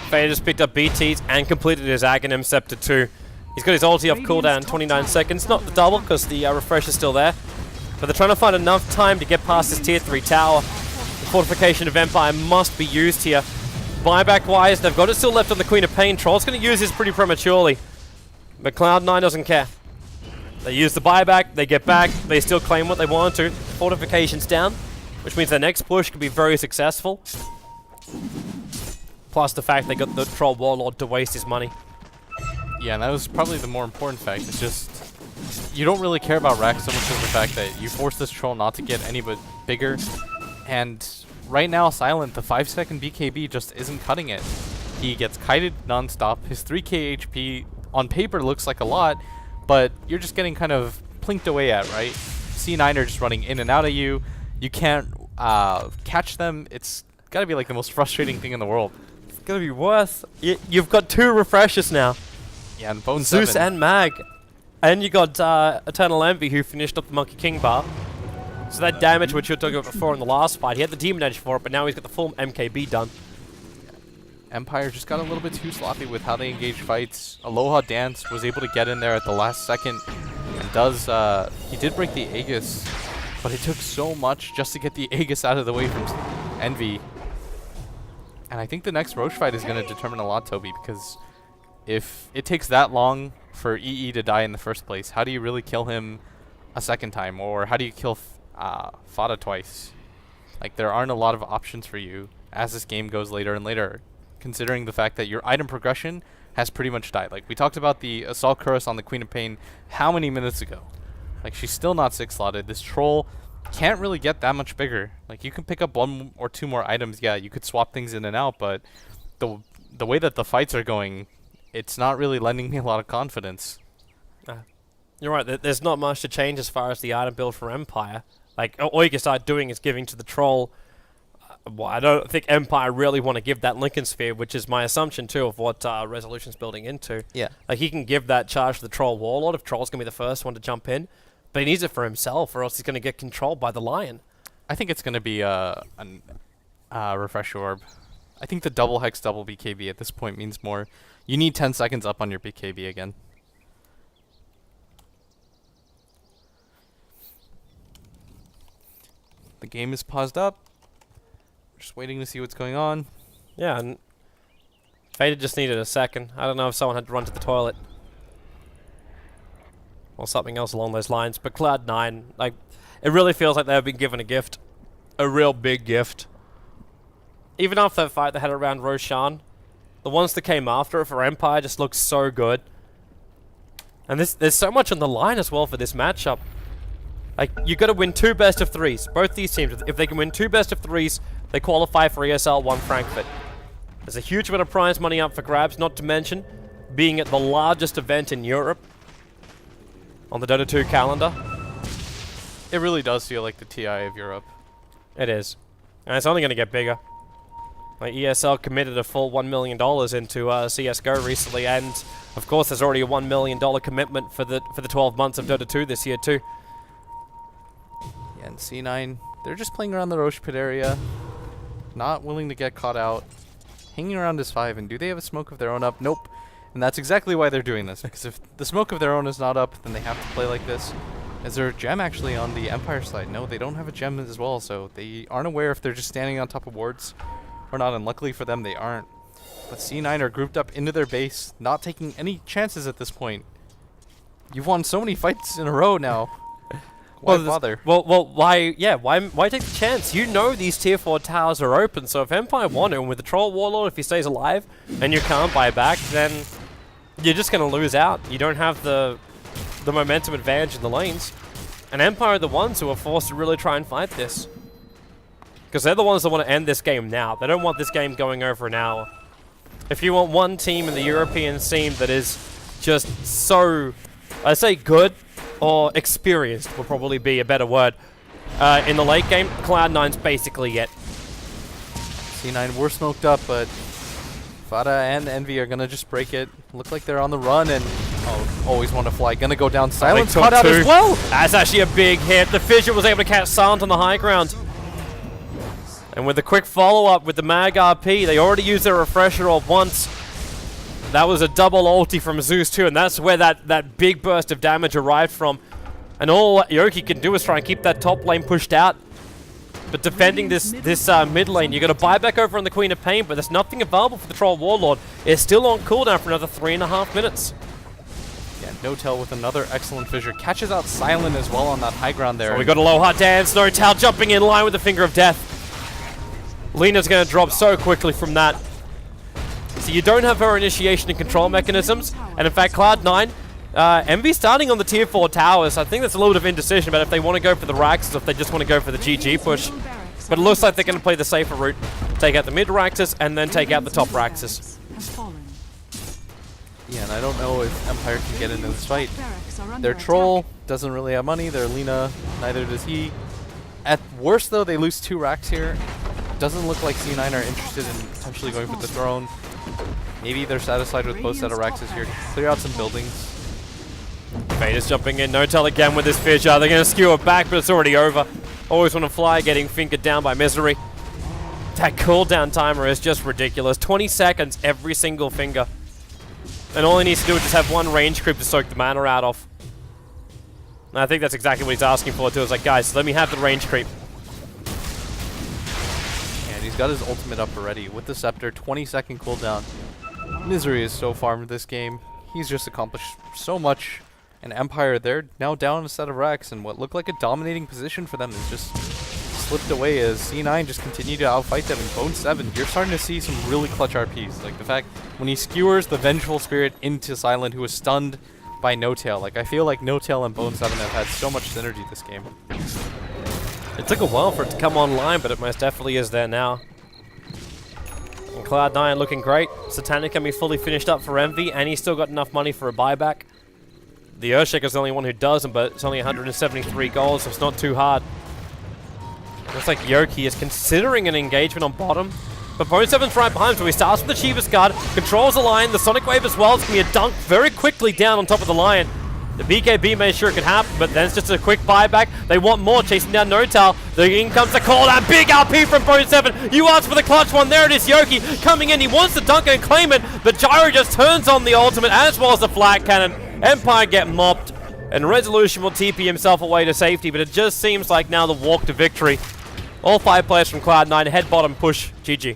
Faye just picked up BTs and completed his Aghanim Scepter too. He's got his ulti off cooldown in 29 seconds. Not the double because the refresh is still there. But they're trying to find enough time to get past this tier 3 tower. The fortification of Empire must be used here. Buyback-wise, they've got it still left on the Queen of Pain. Troll's going to use this pretty prematurely. But Cloud9 doesn't care. They use the buyback, they get back, they still claim what they want to. Fortification's down, which means their next push could be very successful. Plus the fact they got the Troll Warlord to waste his money. Yeah, and that was probably the more important fact. It's just... You don't really care about Rack so much as the fact that you force this Troll not to get any but bigger. And right now, Silent, the 5-second BKB just isn't cutting it. He gets kited non-stop. His 3k HP on paper looks like a lot, but you're just getting kind of plinked away at, right? C9 are just running in and out of you. You can't catch them. It's got to be like the most frustrating thing in the world. gonna be worse. You've got 2 refreshers now. Yeah, and Bone Zeus 7. and Mag. And you got Eternal Envy, who finished up the Monkey King bar. So that damage, which you were talking about before in the last fight, he had the Demon Edge for it, but now he's got the full MKB done. Empire just got a little bit too sloppy with how they engage fights. Aloha Dance was able to get in there at the last second. And he did break the Aegis, but it took so much just to get the Aegis out of the way from Envy. And I think the next Roche fight is going to determine a lot, Toby, because if it takes that long for EE to die in the first place, how do you really kill him a second time? Or how do you kill Fada twice? Like, there aren't a lot of options for you as this game goes later and later, considering the fact that your item progression has pretty much died. Like, we talked about the Assault Cuirass on the Queen of Pain how many minutes ago? Like, she's still not 6-slotted. This troll can't really get that much bigger. Like, you can pick up 1 or 2 more items. Yeah, you could swap things in and out, but the way that the fights are going, it's not really lending me a lot of confidence. You're right, there's not much to change as far as the item build for Empire. Like, all you can start doing is giving to the troll. Well, I don't think Empire really want to give that Lincoln Sphere, which is my assumption too of what Resolution's building into. Yeah. Like, he can give that charge to the Troll Warlord if Troll's going to be the first one to jump in, but he needs it for himself or else he's going to get controlled by the Lion. I think it's going to be a Refresh Orb. I think the double Hex, double BKB at this point means more. You need 10 seconds up on your BKB again. The game is paused up. Just waiting to see what's going on. Yeah, and Faded just needed a second. I don't know if someone had to run to the toilet or something else along those lines. But Cloud9, like, it really feels like they've been given a gift, a real big gift. Even after that fight they had around Roshan, the ones that came after it for Empire just looked so good. And there's so much on the line as well for this matchup. Like, you got to win 2 best of 3s. Both these teams, if they can win 2 best of 3s, they qualify for ESL 1 Frankfurt. There's a huge amount of prize money up for grabs, not to mention being at the largest event in Europe on the Dota 2 calendar. It really does feel like the TI of Europe. It is. And it's only going to get bigger. Like, ESL committed a full $1 million into CSGO recently, and of course there's already a $1 million commitment for the 12 months of Dota 2 this year too. Yeah, and C9, they're just playing around the Roche Pit area, not willing to get caught out, hanging around this 5, and do they have a smoke of their own up? Nope. And that's exactly why they're doing this, because if the smoke of their own is not up, then they have to play like this. Is there a gem actually on the Empire side? No, they don't have a gem as well, so they aren't aware if they're just standing on top of wards or not, and luckily for them, they aren't. But C9 are grouped up into their base, not taking any chances at this point. You've won so many fights in a row now. Why bother? Well, why take the chance? You know these tier 4 towers are open, so if Empire want to, and with the Troll Warlord, if he stays alive, and you can't buy back, then you're just going to lose out. You don't have the momentum advantage in the lanes. And Empire are the ones who are forced to really try and fight this. Because they're the ones that want to end this game now. They don't want this game going over an hour. If you want one team in the European scene that is just so, I'd say good, or experienced would probably be a better word, in the late game, Cloud9's basically it. C9 were smoked up, but Fada and Envy are going to just break it. Look like they're on the run, and always want to fly. Going to go down. Silence caught out as well. That's actually a big hit. The Fissure was able to catch Silent on the high ground. And with a quick follow-up with the Mag RP, they already used their Refresher Orb once. That was a double ulti from Zeus too, and that's where that big burst of damage arrived from. And all Yoki can do is try and keep that top lane pushed out. But defending this mid lane, you're going to buy back over on the Queen of Pain, but there's nothing available for the Troll Warlord. It's still on cooldown for another 3.5 minutes. Yeah, No-Tail with another excellent fissure. Catches out Silent as well on that high ground there. So we got a Aloha Dance, No-Tail jumping in line with the Finger of Death. Lena's going to drop so quickly from that. So you don't have her initiation and control mechanisms. And in fact, Cloud9, Envy starting on the tier 4 towers. I think there's a little bit of indecision about if they want to go for the Raxus or if they just want to go for the GG push. But it looks like they're going to play the safer route. Take out the mid Raxus and then take out the top Raxus. Yeah, and I don't know if Empire can get into this fight. Their Troll doesn't really have money. Their Lina, neither does he. At worst, though, they lose 2 racks here. doesn't look like C9 are interested in potentially going for the throne. Maybe they're satisfied with both set of Rexes here to clear out some buildings. Vader's jumping in. Notel again with this fissure. They're going to skew it back, but it's already over. Always want to fly, getting fingered down by Misery. That cooldown timer is just ridiculous. 20 seconds every single finger. And all he needs to do is just have one range creep to soak the mana out of. And I think that's exactly what he's asking for too. It's like, guys, let me have the range creep. And he's got his ultimate up already with the Scepter, 20-second cooldown. Misery is so far in this game. He's just accomplished so much. And Empire, they're now down a set of Rex, and what looked like a dominating position for them is just slipped away as C9 just continued to outfight them in Bone 7. You're starting to see some really clutch RPs. Like the fact when he skewers the Vengeful Spirit into Silent, who was stunned by No-Tail. Like I feel like No-Tail and Bone 7 have had so much synergy this game. It took a while for it to come online, but it most definitely is there now. And Cloud9 looking great. Satanic can be fully finished up for Envy, and he's still got enough money for a buyback. The Earthshaker's the only one who doesn't, but it's only 173 gold, so it's not too hard. Looks like Yoki is considering an engagement on bottom, but Bone 7's right behind him, so he starts with the Chivas guard, controls the Lion, the Sonic Wave as well. It's going to be a dunk very quickly down on top of the Lion. The BKB made sure it could happen, but then it's just a quick buyback. They want more, chasing down No-Tal. In comes the call out, big RP from Bone 7. You asked for the clutch one, there it is, Yoki coming in. He wants to dunk and claim it, but Gyro just turns on the ultimate as well as the flat cannon. Empire get mopped, and Resolution will TP himself away to safety, but it just seems like now the walk to victory. All 5 players from Cloud9, head bottom push, GG.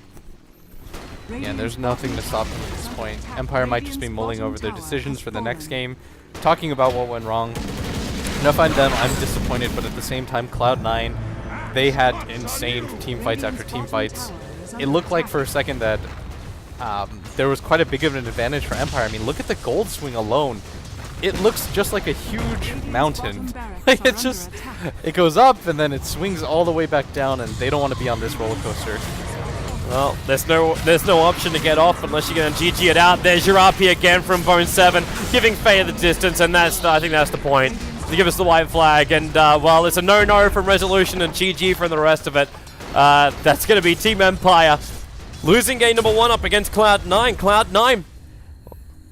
Yeah, there's nothing to stop them at this point. Empire might just be mulling over their decisions for the next game, talking about what went wrong. Enough on them, I'm disappointed, but at the same time, Cloud9, they had insane team fights after team fights. It looked like for a second that there was quite a big of an advantage for Empire. I mean, look at the gold swing alone. It looks just like a huge mountain. It's just, it goes up and then it swings all the way back down, and they don't want to be on this roller coaster. Well, there's no option to get off unless you're going to GG it out. There's your RP again from Bone 7, giving Faye the distance, and I think that's the point. To give us the white flag, and well, it's a no-no from Resolution and GG from the rest of it. That's going to be Team Empire losing game number 1 up against Cloud9. Cloud9,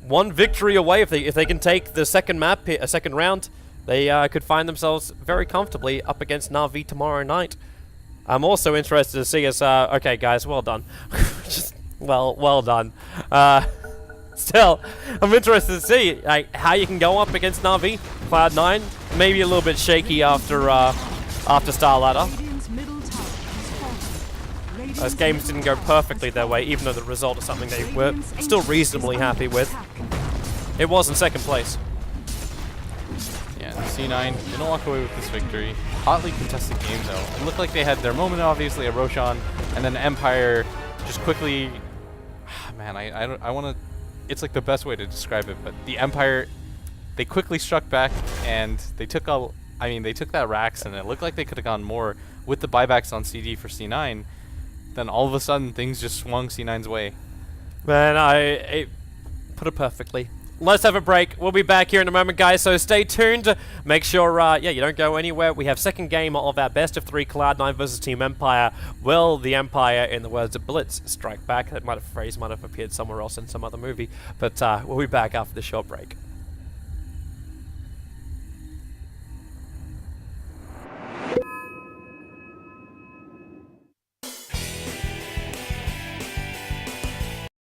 one victory away. If they can take the second map, a second round, they could find themselves very comfortably up against Na'Vi tomorrow night. I'm also interested to see us. Okay, guys, well done. Just well done. Still, I'm interested to see how you can go up against Na'Vi. Cloud9 maybe a little bit shaky after Star Ladder. Those games didn't go perfectly their way, even though the result is something they were still reasonably happy with. It was in second place. Yeah, C9 didn't walk away with this victory. Hotly contested game, though. It looked like they had their moment, obviously, at Roshan, and then Empire just quickly... Man, I want to... It's like the best way to describe it, but the Empire, they quickly struck back, and they took they took that Rax, and it looked like they could have gone more with the buybacks on CD for C9. Then all of a sudden, things just swung C9's way. Man, I put it perfectly. Let's have a break. We'll be back here in a moment, guys, so stay tuned. Make sure, yeah, you don't go anywhere. We have second game of our best of 3 Cloud9 versus Team Empire. Will the Empire, in the words of Blitz, strike back? That phrase might have appeared somewhere else in some other movie. But we'll be back after the short break.